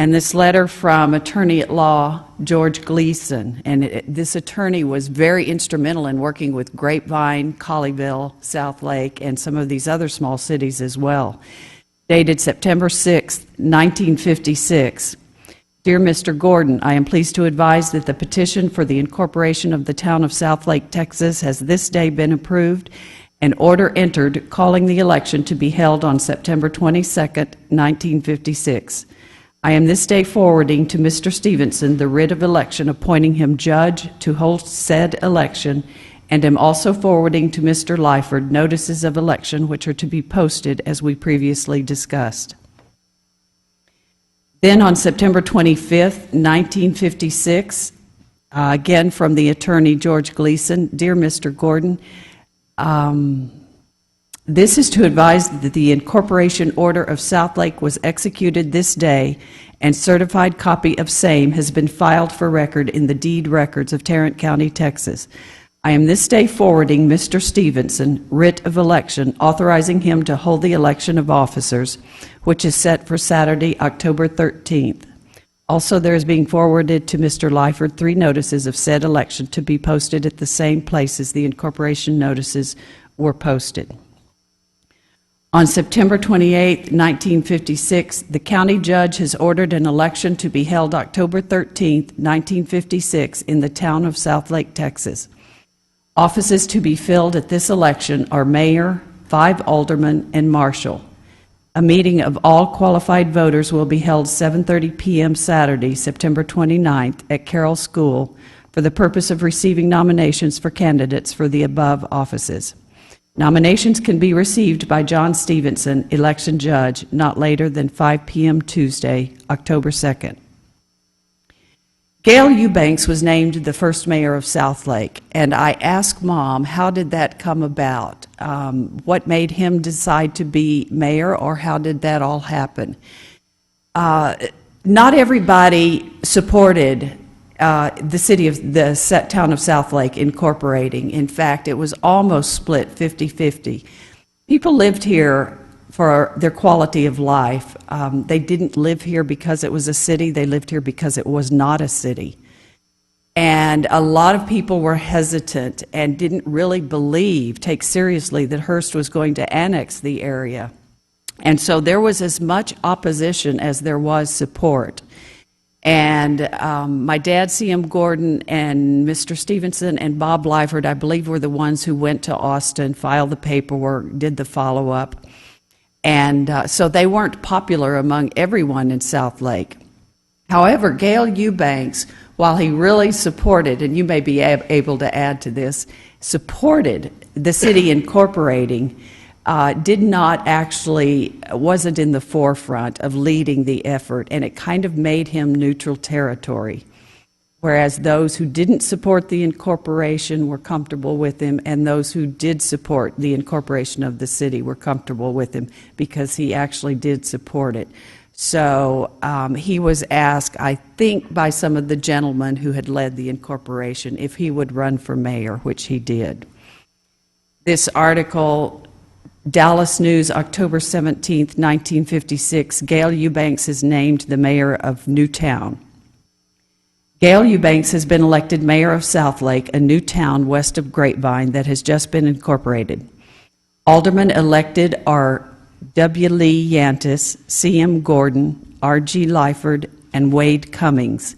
And this letter from attorney-at-law George Gleason, and this attorney was very instrumental in working with Grapevine, Colleyville, Southlake, and some of these other small cities as well. Dated September 6, 1956. Dear Mr. Gordon, I am pleased to advise that the petition for the incorporation of the town of Southlake, Texas has this day been approved, and order entered calling the election to be held on September 22, 1956. I am this day forwarding to Mr. Stevenson the writ of election appointing him judge to hold said election, and am also forwarding to Mr. Lyford notices of election which are to be posted as we previously discussed. Then on September 25th, 1956, again from the attorney George Gleason, Dear Mr. Gordon, this is to advise that the incorporation order of Southlake was executed this day, and certified copy of same has been filed for record in the deed records of Tarrant County, Texas. I am this day forwarding Mr. Stevenson writ of election authorizing him to hold the election of officers, which is set for Saturday, October 13th. Also, there is being forwarded to Mr. Lyford 3 notices of said election to be posted at the same places the incorporation notices were posted. On September 28, 1956, the county judge has ordered an election to be held October 13, 1956, in the town of Southlake, Texas. Offices to be filled at this election are mayor, 5 aldermen, and marshal. A meeting of all qualified voters will be held 7:30 p.m. Saturday, September 29th, at Carroll School for the purpose of receiving nominations for candidates for the above offices. Nominations can be received by John Stevenson, election judge, not later than 5 p.m. Tuesday, October 2nd. Gail Eubanks was named the first mayor of Southlake, and I asked Mom, how did that come about? What made him decide to be mayor, or how did that all happen? Not everybody supported the town of Southlake incorporating. In fact, it was almost split 50-50. People lived here for their quality of life. They didn't live here because it was a city. They lived here because it was not a city. And a lot of people were hesitant and didn't really take seriously that Hearst was going to annex the area. And so there was as much opposition as there was support. And my dad, C.M. Gordon, and Mr. Stevenson and Bob Lyford, I believe, were the ones who went to Austin, filed the paperwork, did the follow-up. And so they weren't popular among everyone in Southlake. However, Gail Eubanks, while he really supported, and you may be able to add to this, supported the city incorporating, wasn't in the forefront of leading the effort, and it kind of made him neutral territory. Whereas those who didn't support the incorporation were comfortable with him, and those who did support the incorporation of the city were comfortable with him because he actually did support it. So he was asked, I think, by some of the gentlemen who had led the incorporation if he would run for mayor, which he did. This article, Dallas News, October 17, 1956, Gail Eubanks is named the mayor of Newtown. Gail Eubanks has been elected mayor of Southlake, a new town west of Grapevine that has just been incorporated. Aldermen elected are W. Lee Yantis, C.M. Gordon, R.G. Lyford, and Wade Cummings.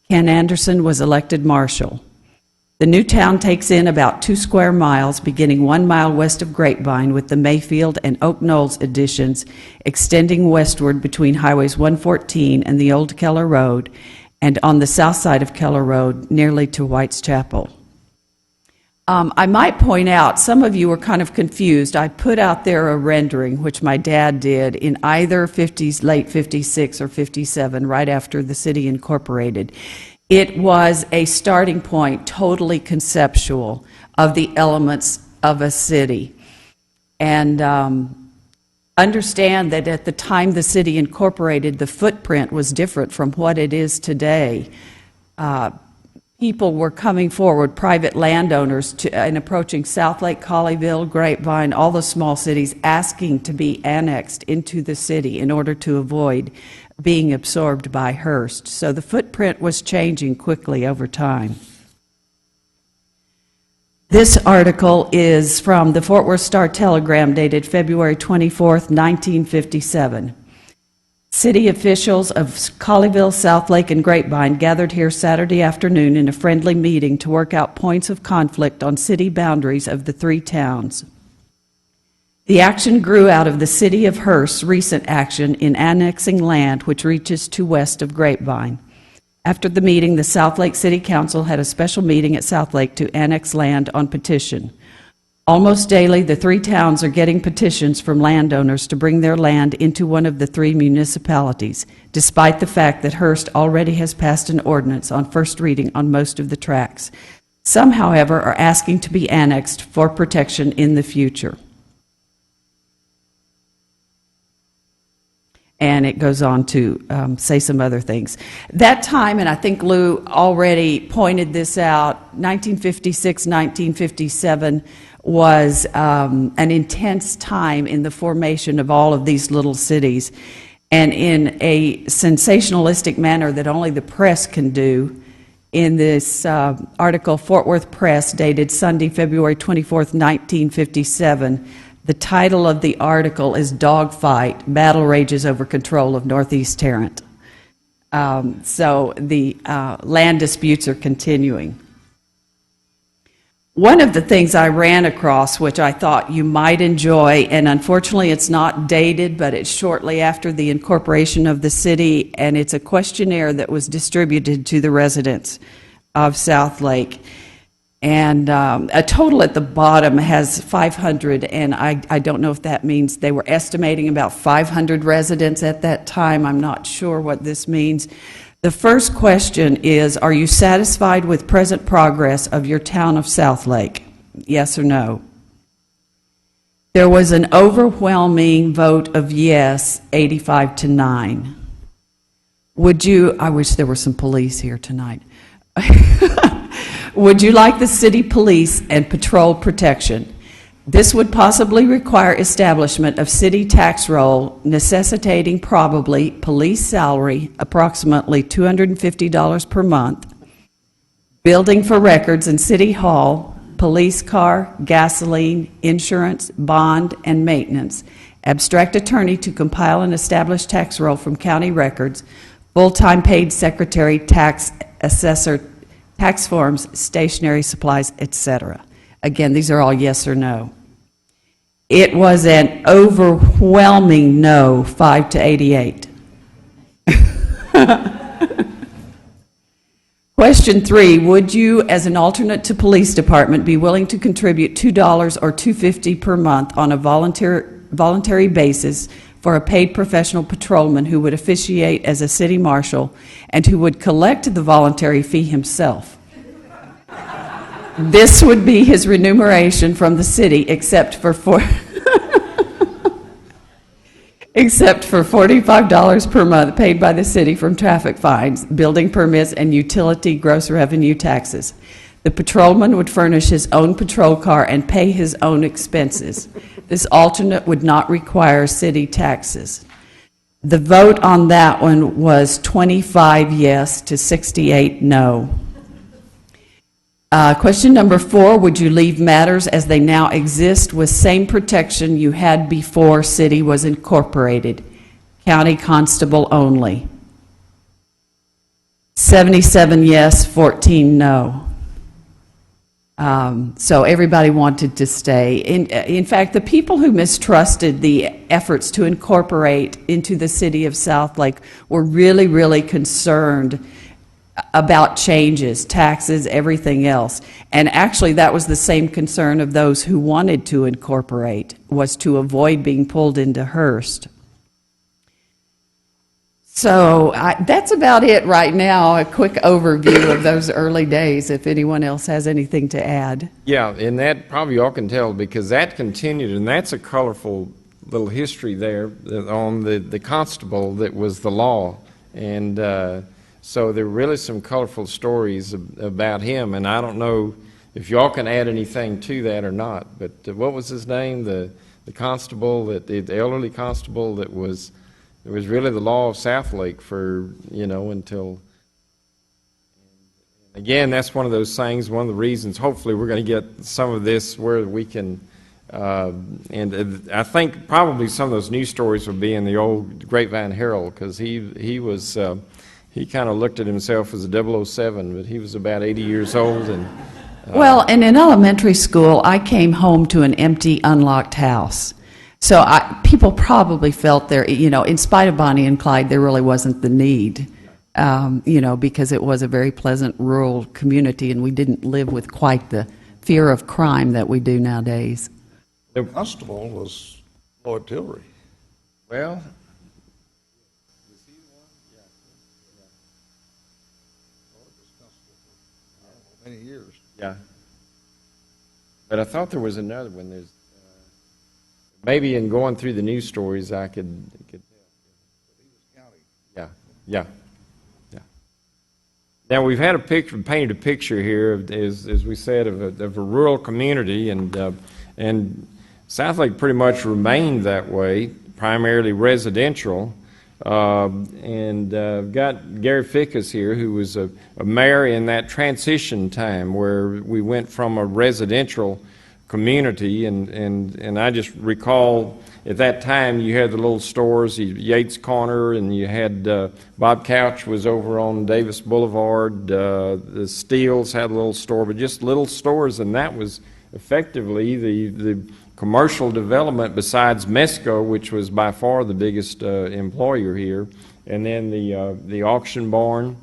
Ken Anderson was elected marshal. The new town takes in about 2 square miles, beginning 1 mile west of Grapevine, with the Mayfield and Oak Knolls additions extending westward between Highways 114 and the Old Keller Road, and on the south side of Keller Road, nearly to White's Chapel. I might point out, some of you were kind of confused. I put out there a rendering, which my dad did, in either late 56 or 57, right after the city incorporated. It was a starting point, totally conceptual, of the elements of a city. And understand that at the time the city incorporated, the footprint was different from what it is today. People were coming forward, private landowners, and approaching Southlake, Colleyville, Grapevine, all the small cities, asking to be annexed into the city in order to avoid being absorbed by Hearst. So the footprint was changing quickly over time. This article is from the Fort Worth Star-Telegram dated February 24th, 1957. City officials of Colleyville, Southlake, and Grapevine gathered here Saturday afternoon in a friendly meeting to work out points of conflict on city boundaries of the three towns. The action grew out of the city of Hearst's recent action in annexing land which reaches to west of Grapevine. After the meeting, the Southlake City Council had a special meeting at Southlake to annex land on petition. Almost daily, the three towns are getting petitions from landowners to bring their land into one of the three municipalities, despite the fact that Hearst already has passed an ordinance on first reading on most of the tracts. Some, however, are asking to be annexed for protection in the future. And it goes on to say some other things. That time, and I think Lou already pointed this out, 1956, 1957 was an intense time in the formation of all of these little cities. And in a sensationalistic manner that only the press can do, in this article, Fort Worth Press, dated Sunday, February 24th, 1957, the title of the article is Dogfight, Battle Rages Over Control of Northeast Tarrant. So the land disputes are continuing. One of the things I ran across, which I thought you might enjoy, and unfortunately it's not dated, but it's shortly after the incorporation of the city, and it's a questionnaire that was distributed to the residents of Southlake. And a total at the bottom has 500, and I don't know if that means they were estimating about 500 residents at that time. I'm not sure what this means. The first question is, are you satisfied with present progress of your town of Southlake? Yes or no? There was an overwhelming vote of yes, 85-9. Would you, I wish there were some police here tonight. Would you like the city police and patrol protection? This would possibly require establishment of city tax roll, necessitating probably police salary, approximately $250 per month, building for records in City Hall, police car, gasoline, insurance, bond, and maintenance, abstract attorney to compile and establish tax roll from county records, full-time paid secretary, tax assessor, tax forms, stationery supplies, etc. Again, these are all yes or no. It was an overwhelming no, 5-88. Question 3, would you, as an alternate to police department, be willing to contribute $2 or $2.50 per month on a voluntary basis for a paid professional patrolman who would officiate as a city marshal and who would collect the voluntary fee himself? This would be his remuneration from the city, except for $45 per month paid by the city from traffic fines, building permits, and utility gross revenue taxes. The patrolman would furnish his own patrol car and pay his own expenses. This alternate would not require city taxes. The vote on that one was 25 yes to 68 no. Question number 4, would you leave matters as they now exist with same protection you had before city was incorporated? County constable only. 77 yes, 14 no. So everybody wanted to stay. In fact, the people who mistrusted the efforts to incorporate into the city of Southlake were really, really concerned about changes, taxes, everything else. And actually, that was the same concern of those who wanted to incorporate, was to avoid being pulled into Hearst. So that's about it right now, a quick overview of those early days, if anyone else has anything to add. Yeah, and that probably y'all can tell because that continued, and that's a colorful little history there on the constable that was the law. And so there are really some colorful stories about him, and I don't know if y'all can add anything to that or not, but what was his name? The constable, the elderly constable that It was really the law of Southlake for, until, again, that's one of those things, one of the reasons, hopefully we're going to get some of this where we can, and I think probably some of those news stories will be in the old Grapevine Herald, because he was, he kind of looked at himself as a 007, but he was about 80 years old. And Well, and in elementary school, I came home to an empty, unlocked house. So people probably felt there, in spite of Bonnie and Clyde, there really wasn't the need, because it was a very pleasant rural community, and we didn't live with quite the fear of crime that we do nowadays. The constable was Lloyd Tillery. Well, Many years. yeah. But I thought there was another one. There's maybe in going through the news stories, I could. Yeah, yeah, yeah. Now we've had painted a picture here, as we said, of a rural community, and Southlake pretty much remained that way, primarily residential. And got Gary Fickus here, who was a mayor in that transition time where we went from a residential community, and I just recall at that time you had the little stores, Yates Corner, and you had Bob Couch was over on Davis Boulevard, the Steels had a little store, but just little stores, and that was effectively the commercial development besides Mesco, which was by far the biggest employer here, and then the auction barn.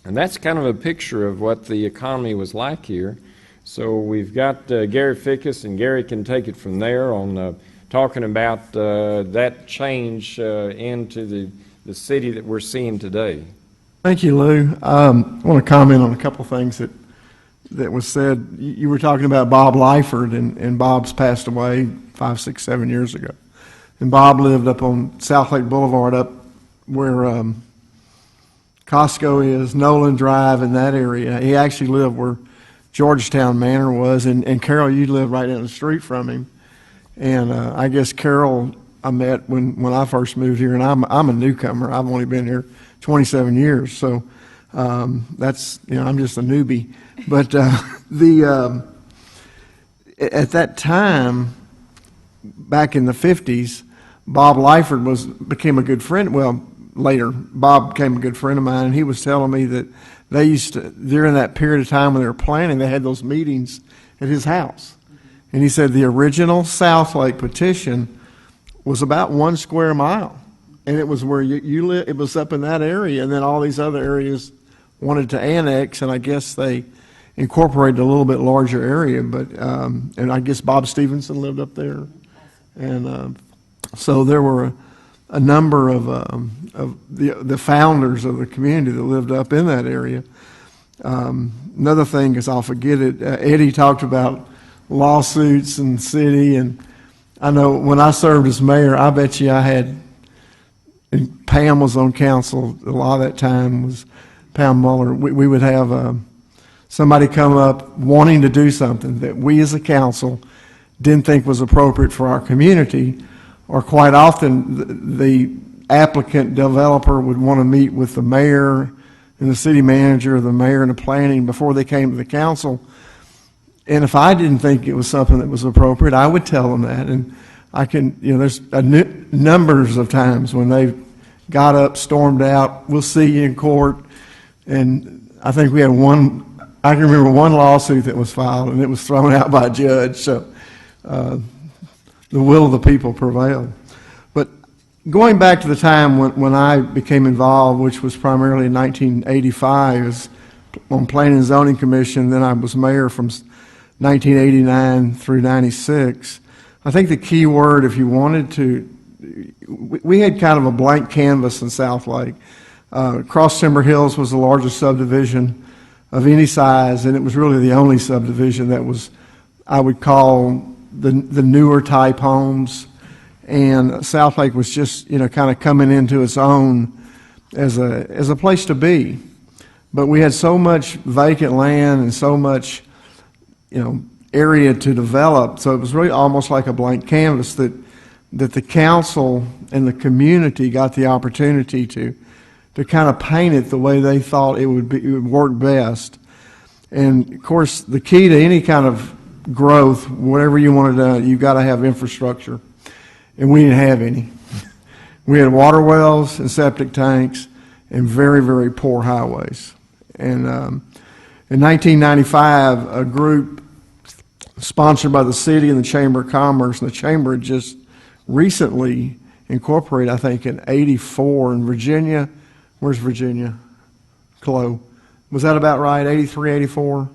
And that's kind of a picture of what the economy was like here. So we've got Gary Fickus, and Gary can take it from there on talking about that change into the city that we're seeing today. Thank you, Lou. I want to comment on a couple things that was said. You were talking about Bob Lyford, and Bob's passed away 5, 6, 7 years ago. And Bob lived up on Southlake Boulevard, up where Costco is, Nolan Drive, in that area. He actually lived where Georgetown Manor was, and Carol, you lived right down the street from him. And I guess Carol I met when I first moved here, and I'm a newcomer. I've only been here 27 years, so that's, I'm just a newbie. But at that time, back in the 50s, Bob Lyford became a good friend. Well, later, Bob became a good friend of mine, and he was telling me that they used to, during that period of time when they were planning, they had those meetings at his house. And he said the original Southlake petition was about 1 square mile. And it was where you live, it was up in that area, and then all these other areas wanted to annex, and I guess they incorporated a little bit larger area, but, and I guess Bob Stevenson lived up there. And so there were a number of the founders of the community that lived up in that area. Another thing, because I'll forget it, Eddie talked about lawsuits in the city, and I know when I served as mayor, I bet you I had, and Pam was on council a lot of that time, was Pam Muller. We would have somebody come up wanting to do something that we as a council didn't think was appropriate for our community, or quite often the applicant developer would want to meet with the mayor and the city manager, or the mayor and the planning before they came to the council. And if I didn't think it was something that was appropriate, I would tell them that. And I can, there's numbers of times when they got up, stormed out, we'll see you in court. And I think we had I can remember one lawsuit that was filed, and it was thrown out by a judge. So the will of the people prevailed. But going back to the time when I became involved, which was primarily in 1985, as on Planning and Zoning Commission, then I was mayor from 1989 through 96. I think the key word, if you wanted to, we had kind of a blank canvas in Southlake. Cross Timber Hills was the largest subdivision of any size, and it was really the only subdivision that was, I would call, the newer type homes. And Southlake was just, kind of coming into its own as a place to be. But we had so much vacant land and so much, area to develop. So it was really almost like a blank canvas that that the council and the community got the opportunity to kind of paint it the way they thought it would work best. And of course, the key to any kind of growth, whatever you want to do, you've got to have infrastructure. And we didn't have any. We had water wells and septic tanks and very, very poor highways. And in 1995, a group sponsored by the city and the Chamber of Commerce, and the Chamber had just recently incorporated, I think, in 84 in Virginia. Where's Virginia? Chloe. Was that about right? 83, 84?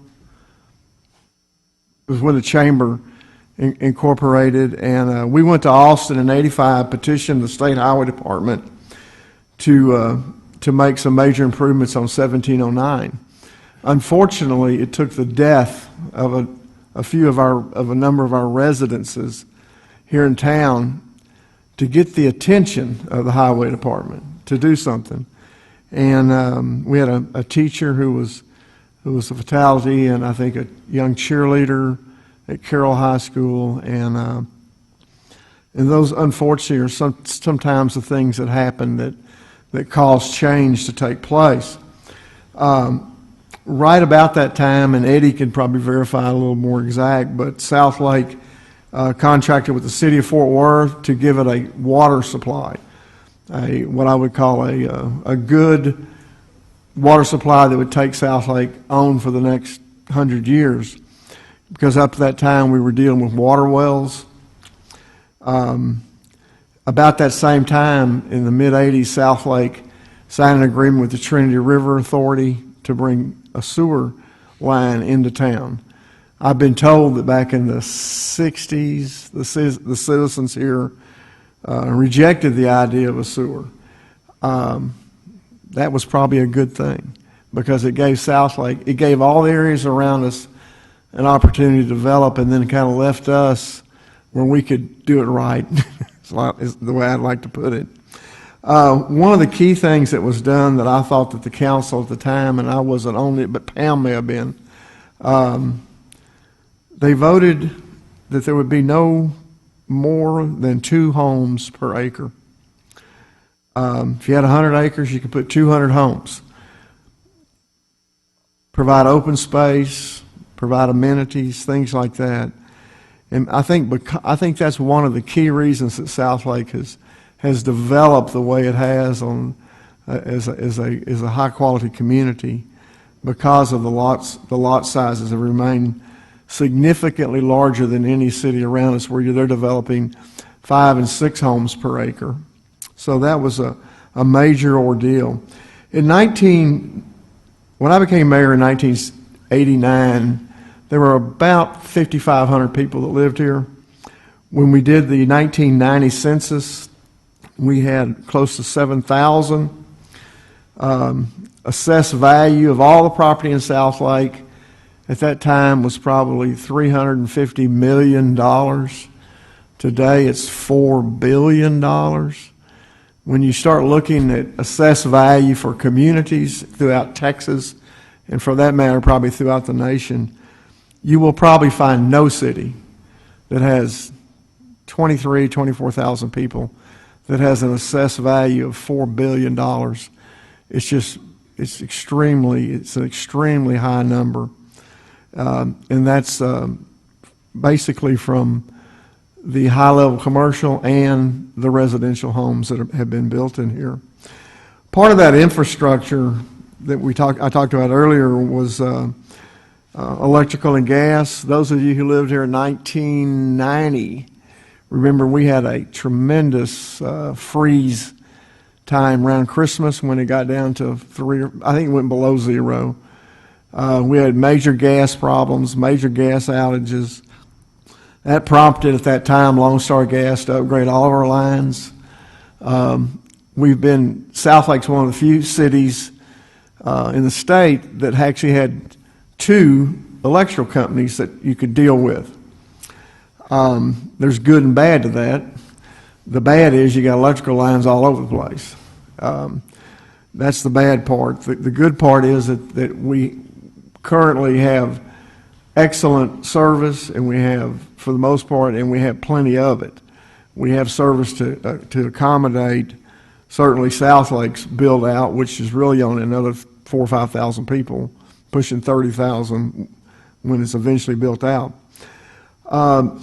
It was when the Chamber incorporated, and we went to Austin in 85, petitioned the State Highway Department to make some major improvements on 1709. Unfortunately, it took the death of a number of our residences here in town to get the attention of the Highway Department to do something. And we had a teacher who was a fatality, and I think a young cheerleader at Carroll High School, and those unfortunately are sometimes the things that happen that cause change to take place. Right about that time, and Eddie can probably verify a little more exact, but Southlake contracted with the city of Fort Worth to give it a water supply, what I would call a good water supply that would take Southlake on for the next 100 years. Because up to that time we were dealing with water wells. About that same time, in the mid-'80s, Southlake signed an agreement with the Trinity River Authority to bring a sewer line into town. I've been told that back in the 60s, the citizens here rejected the idea of a sewer. That was probably a good thing, because it gave Southlake, it gave all the areas around us an opportunity to develop, and then kind of left us where we could do it right, is the way I'd like to put it. One of the key things that was done that I thought that the council at the time, and I wasn't on it, but Pam may have been, they voted that there would be no more than 2 homes per acre. If you had 100 acres, you could put 200 homes. Provide open space, provide amenities, things like that. And I think that's one of the key reasons that Southlake has developed the way it has as a high quality community, because of the lot sizes that remain significantly larger than any city around us, where they're developing 5 and 6 homes per acre. So that was a major ordeal. When I became mayor in 1989, there were about 5,500 people that lived here. When we did the 1990 census, we had close to 7,000. Assessed value of all the property in Southlake at that time was probably $350 million. Today it's $4 billion. When you start looking at assessed value for communities throughout Texas, and for that matter probably throughout the nation, you will probably find no city that has 24,000 people that has an assessed value of $4 billion. It's an extremely high number. And that's basically from the high-level commercial and the residential homes that have been built in here. Part of that infrastructure that I talked about earlier was electrical and gas. Those of you who lived here in 1990, remember we had a tremendous freeze time around Christmas when it got down to I think it went below 0. We had major gas problems, major gas outages. That prompted at that time Lone Star Gas to upgrade all of our lines. Southlake's one of the few cities in the state that actually had 2 electrical companies that you could deal with. There's good and bad to that. The bad is you got electrical lines all over the place. That's the bad part. The good part is that we currently have excellent service, and we have, for the most part, and we have plenty of it. we have service to accommodate certainly Southlake's build out, which is really only another 4,000 or 5,000 people, pushing 30,000 when it's eventually built out.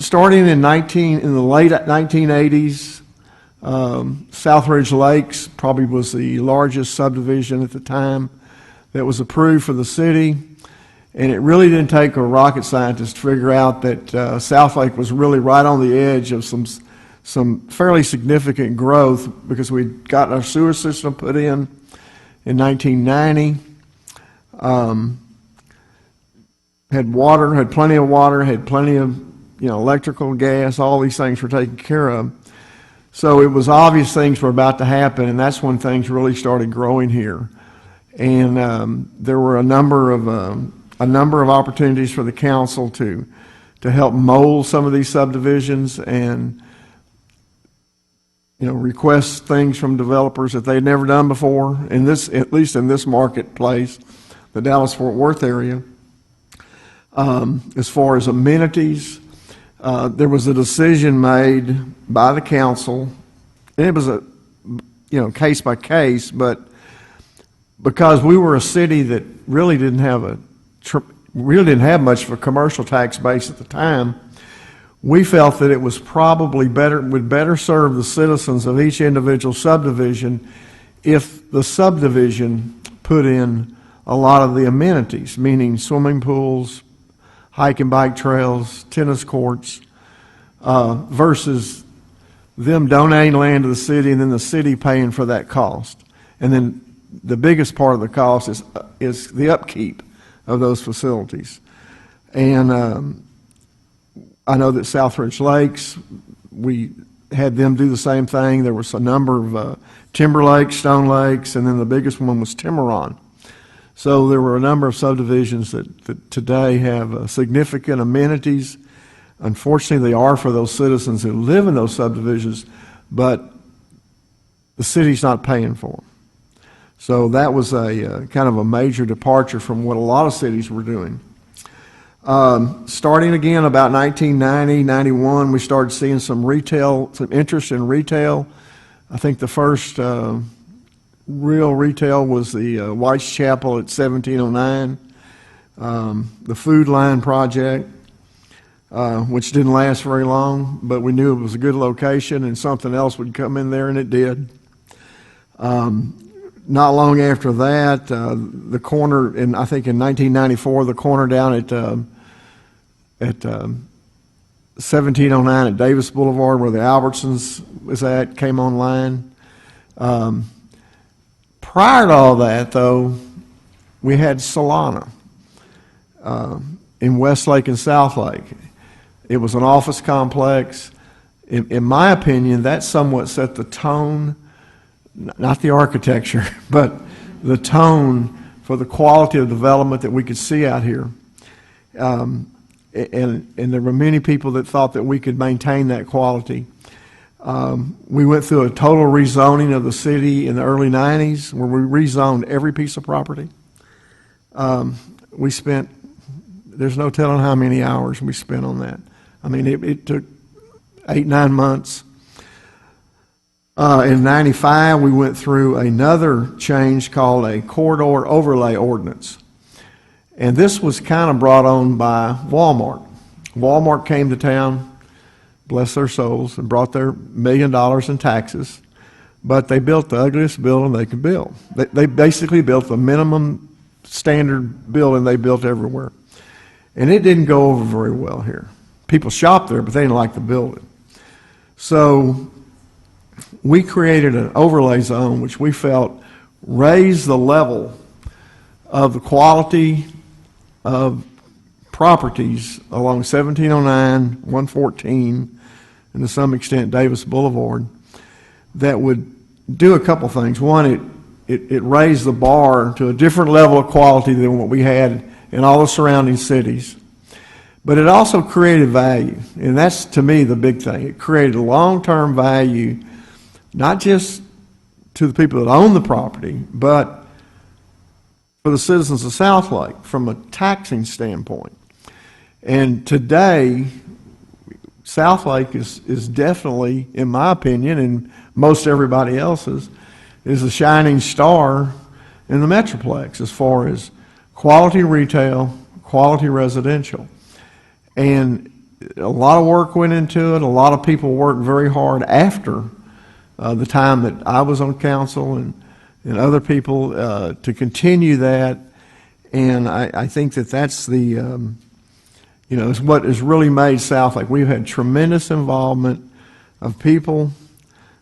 Starting in the late 1980s, Southridge Lakes probably was the largest subdivision at the time that was approved for the city. And it really didn't take a rocket scientist to figure out that Southlake was really right on the edge of some fairly significant growth, because we'd gotten our sewer system put in 1990. Had water, had plenty of water, had plenty of electrical, gas, all these things were taken care of. So it was obvious things were about to happen, and that's when things really started growing here. And there were a number of opportunities for the council to help mold some of these subdivisions and request things from developers that they'd never done before. At least in this marketplace, the Dallas-Fort Worth area. As far as amenities, there was a decision made by the council, and it was a case by case, but because we were a city that really didn't have much of a commercial tax base at the time, we felt that it was probably would better serve the citizens of each individual subdivision if the subdivision put in a lot of the amenities, meaning swimming pools, hike and bike trails, tennis courts, versus them donating land to the city and then the city paying for that cost. And then the biggest part of the cost is the upkeep of those facilities. And I know that Southridge Lakes, we had them do the same thing. There was a number of Timber Lakes, Stone Lakes, and then the biggest one was Tiburon. So there were a number of subdivisions that today have significant amenities. Unfortunately, they are for those citizens who live in those subdivisions, but the city's not paying for them. So that was a kind of a major departure from what a lot of cities were doing. Starting again about 1990, 91, we started seeing some interest in retail. I think the first real retail was the White's Chapel at 1709, the Food Line project, which didn't last very long, but we knew it was a good location and something else would come in there, and it did. Not long after that, the corner, I think in 1994, the corner down at 1709 at Davis Boulevard, where the Albertsons was at, came online. Prior to all that, though, we had Solana in Westlake and Southlake. It was an office complex. In my opinion, that somewhat set the tone, not the architecture, but the tone for the quality of development that we could see out here. And there were many people that thought that we could maintain that quality. We went through a total rezoning of the city in the early 90s, where we rezoned every piece of property. We spent, there's no telling how many hours we spent on that. I mean, it took 8-9 months. In 95, we went through another change called a corridor overlay ordinance. And this was kind of brought on by Walmart. Walmart came to town, bless their souls, and brought their $1 million in taxes, but they built the ugliest building they could build. They basically built the minimum standard building they built everywhere. And it didn't go over very well here. People shopped there, but they didn't like the building. So we created an overlay zone, which we felt raised the level of the quality of properties along 1709, 114, and to some extent Davis Boulevard, that would do a couple things. One, it raised the bar to a different level of quality than what we had in all the surrounding cities. But it also created value, and that's, to me, the big thing. It created long-term value, not just to the people that own the property, but for the citizens of Southlake from a taxing standpoint. And today, Southlake is definitely, in my opinion, and most everybody else's, is a shining star in the Metroplex as far as quality retail, quality residential. And a lot of work went into it. A lot of people worked very hard after the time that I was on council and other people to continue that. And I think that that's the, is what has really made Southlake. We've had tremendous involvement of people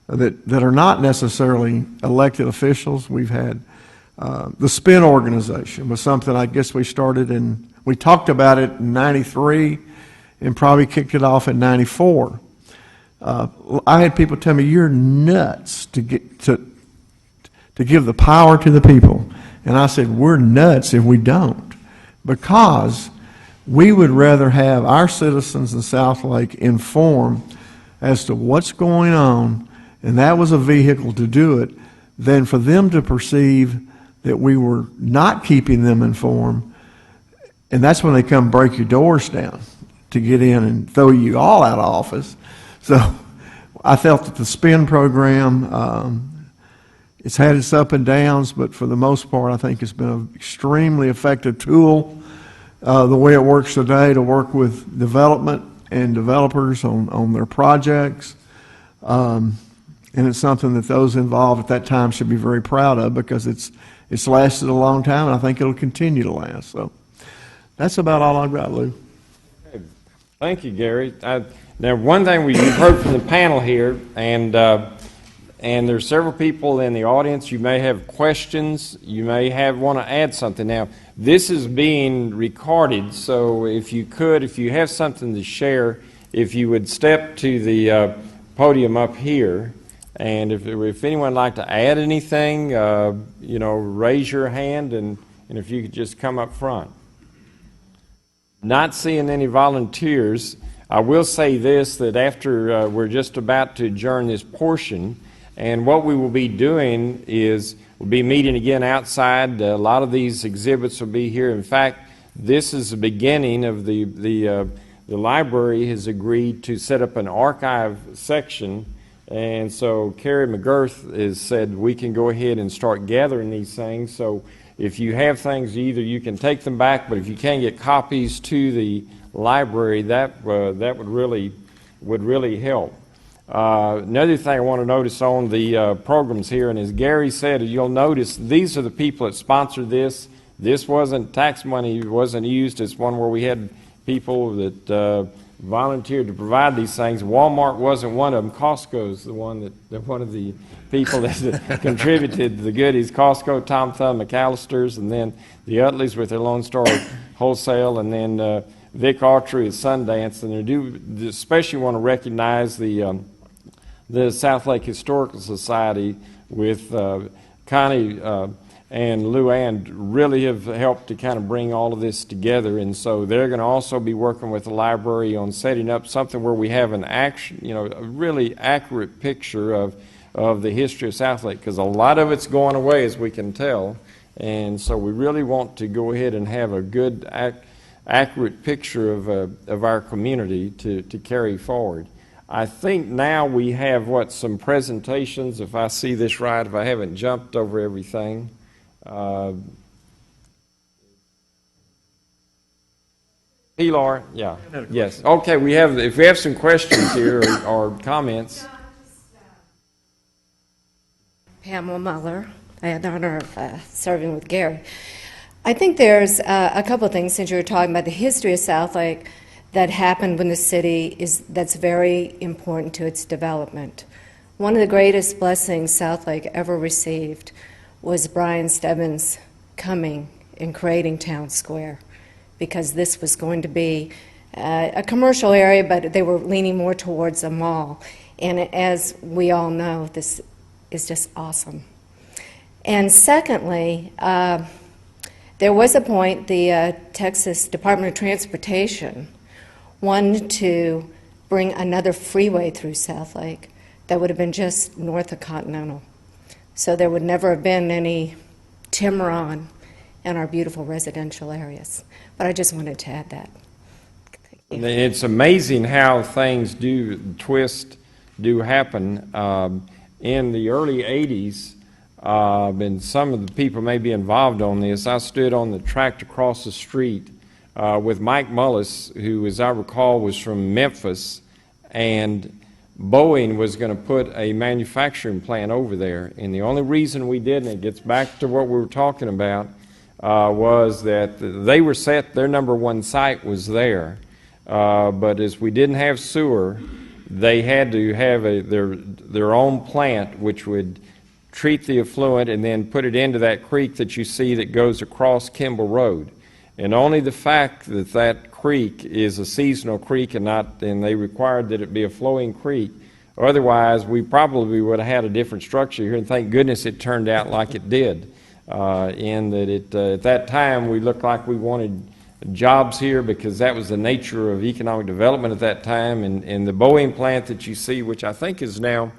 that are not necessarily elected officials. We've had the S.P.I.N organization was something I guess we started we talked about it in '93 and probably kicked it off in '94. I had people tell me, "You're nuts to give the power to the people," and I said, "We're nuts if we don't, because we would rather have our citizens in Southlake informed as to what's going on, and that was a vehicle to do it, than for them to perceive that we were not keeping them informed, and that's when they come break your doors down to get in and throw you all out of office." So I felt that the S.P.I.N program, it's had its up and downs, but for the most part, I think it's been an extremely effective tool, the way it works today, to work with development and developers on their projects. And it's something that those involved at that time should be very proud of, because it's lasted a long time, and I think it'll continue to last. So that's about all I've got, Lou. Okay. Thank you, Gary. Now, one thing you've heard from the panel here, and there's several people in the audience. You may have questions. You may want to add something. Now, this is being recorded, so if you have something to share, if you would step to the podium up here, and if anyone would like to add anything, raise your hand, and if you could just come up front. Not seeing any volunteers. I will say this, that after we're just about to adjourn this portion, and what we will be doing is we'll be meeting again outside. A lot of these exhibits will be here. In fact, this is the beginning of the library has agreed to set up an archive section, and so Carrie McGirth has said we can go ahead and start gathering these things. So if you have things, either you can take them back, but if you can't get copies to the library, that would really help. Another thing I want to notice on the programs here, and as Gary said, you'll notice these are the people that sponsored this. This wasn't tax money, it wasn't used. It's one where we had people that volunteered to provide these things. Walmart wasn't one of them. Costco's one of the people that contributed the goodies. Costco, Tom Thumb, McAllister's, and then the Utleys with their Lone Star Wholesale, and then Vic Archery at Sundance. And I do especially want to recognize the Southlake Historical Society with Connie and Lou Ann really have helped to kind of bring all of this together, and so they're going to also be working with the library on setting up something where we have a really accurate picture of the history of Southlake, because a lot of it's going away, as we can tell, and so we really want to go ahead and have a good, accurate picture of our community to carry forward. I think now we have some presentations, if I see this right, if I haven't jumped over everything. Pilar, yeah, yes. Okay, if we have some questions here or comments. Pamela Muller. I had the honor of serving with Gary. I think there's a couple of things, since you were talking about the history of Southlake, that happened when the city that's very important to its development. One of the greatest blessings Southlake ever received was Brian Stebbins coming and creating Town Square, because this was going to be a commercial area, but they were leaning more towards a mall. And as we all know, this is just awesome. And secondly, there was a point the Texas Department of Transportation wanted to bring another freeway through Southlake that would have been just north of Continental. So there would never have been any Tiburon in our beautiful residential areas. But I just wanted to add that. It's amazing how things do happen. In the early 80s, and some of the people may be involved on this, I stood on the tract across the street with Mike Mullis, who, as I recall, was from Memphis, and Boeing was going to put a manufacturing plant over there. And the only reason we didn't, it gets back to what we were talking about, was that they were set, their number one site was there. But as we didn't have sewer, they had to have their own plant which would treat the effluent and then put it into that creek that you see that goes across Kimball Road. And only the fact that that creek is a seasonal creek and they required that it be a flowing creek. Otherwise, we probably would have had a different structure here, and thank goodness it turned out like it did. In that at that time we looked like we wanted jobs here because that was the nature of economic development at that time. And the Boeing plant that you see, which I think is now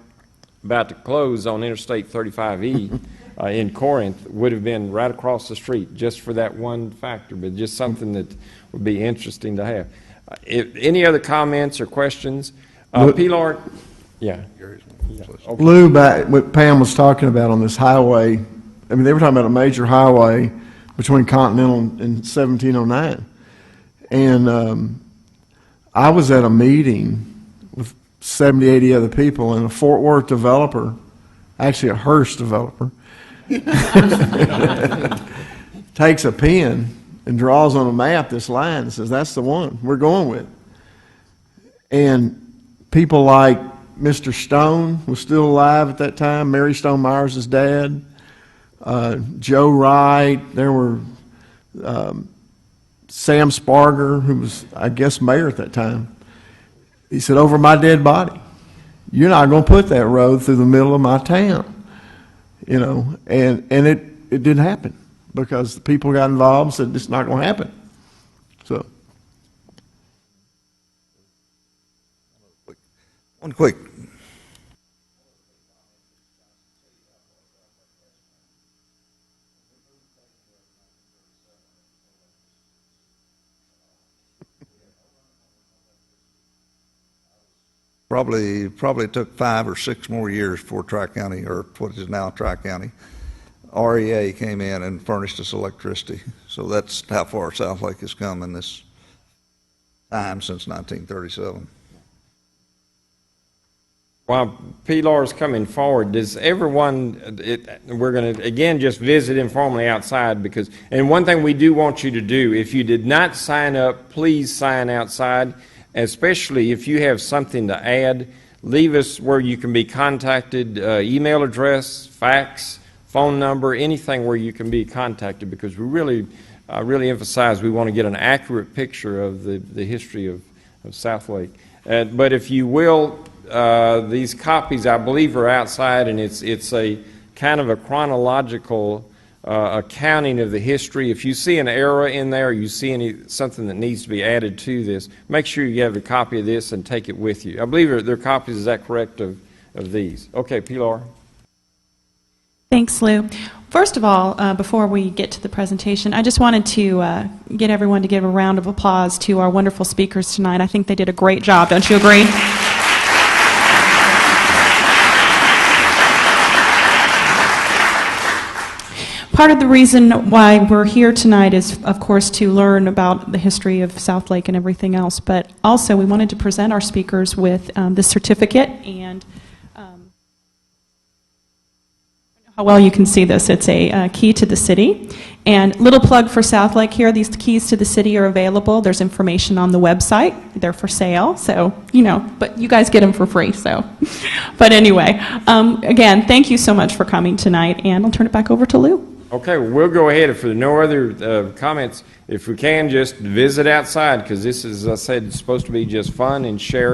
about to close on Interstate 35E in Corinth, would have been right across the street just for that one factor, but just something that would be interesting to have. Any other comments or questions? Pilar? Yeah. Okay. Lou, back what Pam was talking about on this highway, I mean, they were talking about a major highway between Continental and 1709. And I was at a meeting with 70, 80 other people, and a Fort Worth developer, actually a Hearst developer, takes a pen and draws on a map this line and says, that's the one we're going with. And people like Mr. Stone was still alive at that time, Mary Stone Myers' dad, Joe Wright, there were Sam Sparger, who was, I guess, mayor at that time. He said, over my dead body, you're not going to put that road through the middle of my town. You know, and it didn't happen because the people got involved and said, it's not going to happen. So. One quick. Probably took 5 or 6 more years before Tri-County, or what is now Tri-County, REA came in and furnished us electricity. So that's how far Southlake has come in this time since 1937. While Pilar is coming forward, does everyone, we're going to, again, just visit informally outside because, and one thing we do want you to do, if you did not sign up, please sign outside, especially if you have something to add. Leave us where you can be contacted, email address, fax, phone number, anything where you can be contacted, because we really emphasize we want to get an accurate picture of the history of Southlake. But if you will, these copies, I believe, are outside, and it's a kind of a chronological accounting of the history. If you see an error in there, or you see something that needs to be added to this, make sure you have a copy of this and take it with you. I believe there are copies, is that correct, of these? Okay, Pilar. Thanks, Lou. First of all, before we get to the presentation, I just wanted to get everyone to give a round of applause to our wonderful speakers tonight. I think they did a great job. Don't you agree? Part of the reason why we're here tonight is, of course, to learn about the history of Southlake and everything else, but also we wanted to present our speakers with this certificate, and how well you can see this. It's a key to the city. And little plug for Southlake here, these keys to the city are available. There's information on the website. They're for sale, so, you know, but you guys get them for free, so. But anyway, again, thank you so much for coming tonight, and I'll turn it back over to Lou. Okay, well, we'll go ahead. If there are no other comments, if we can, just visit outside, because this is, as I said, supposed to be just fun and sharing.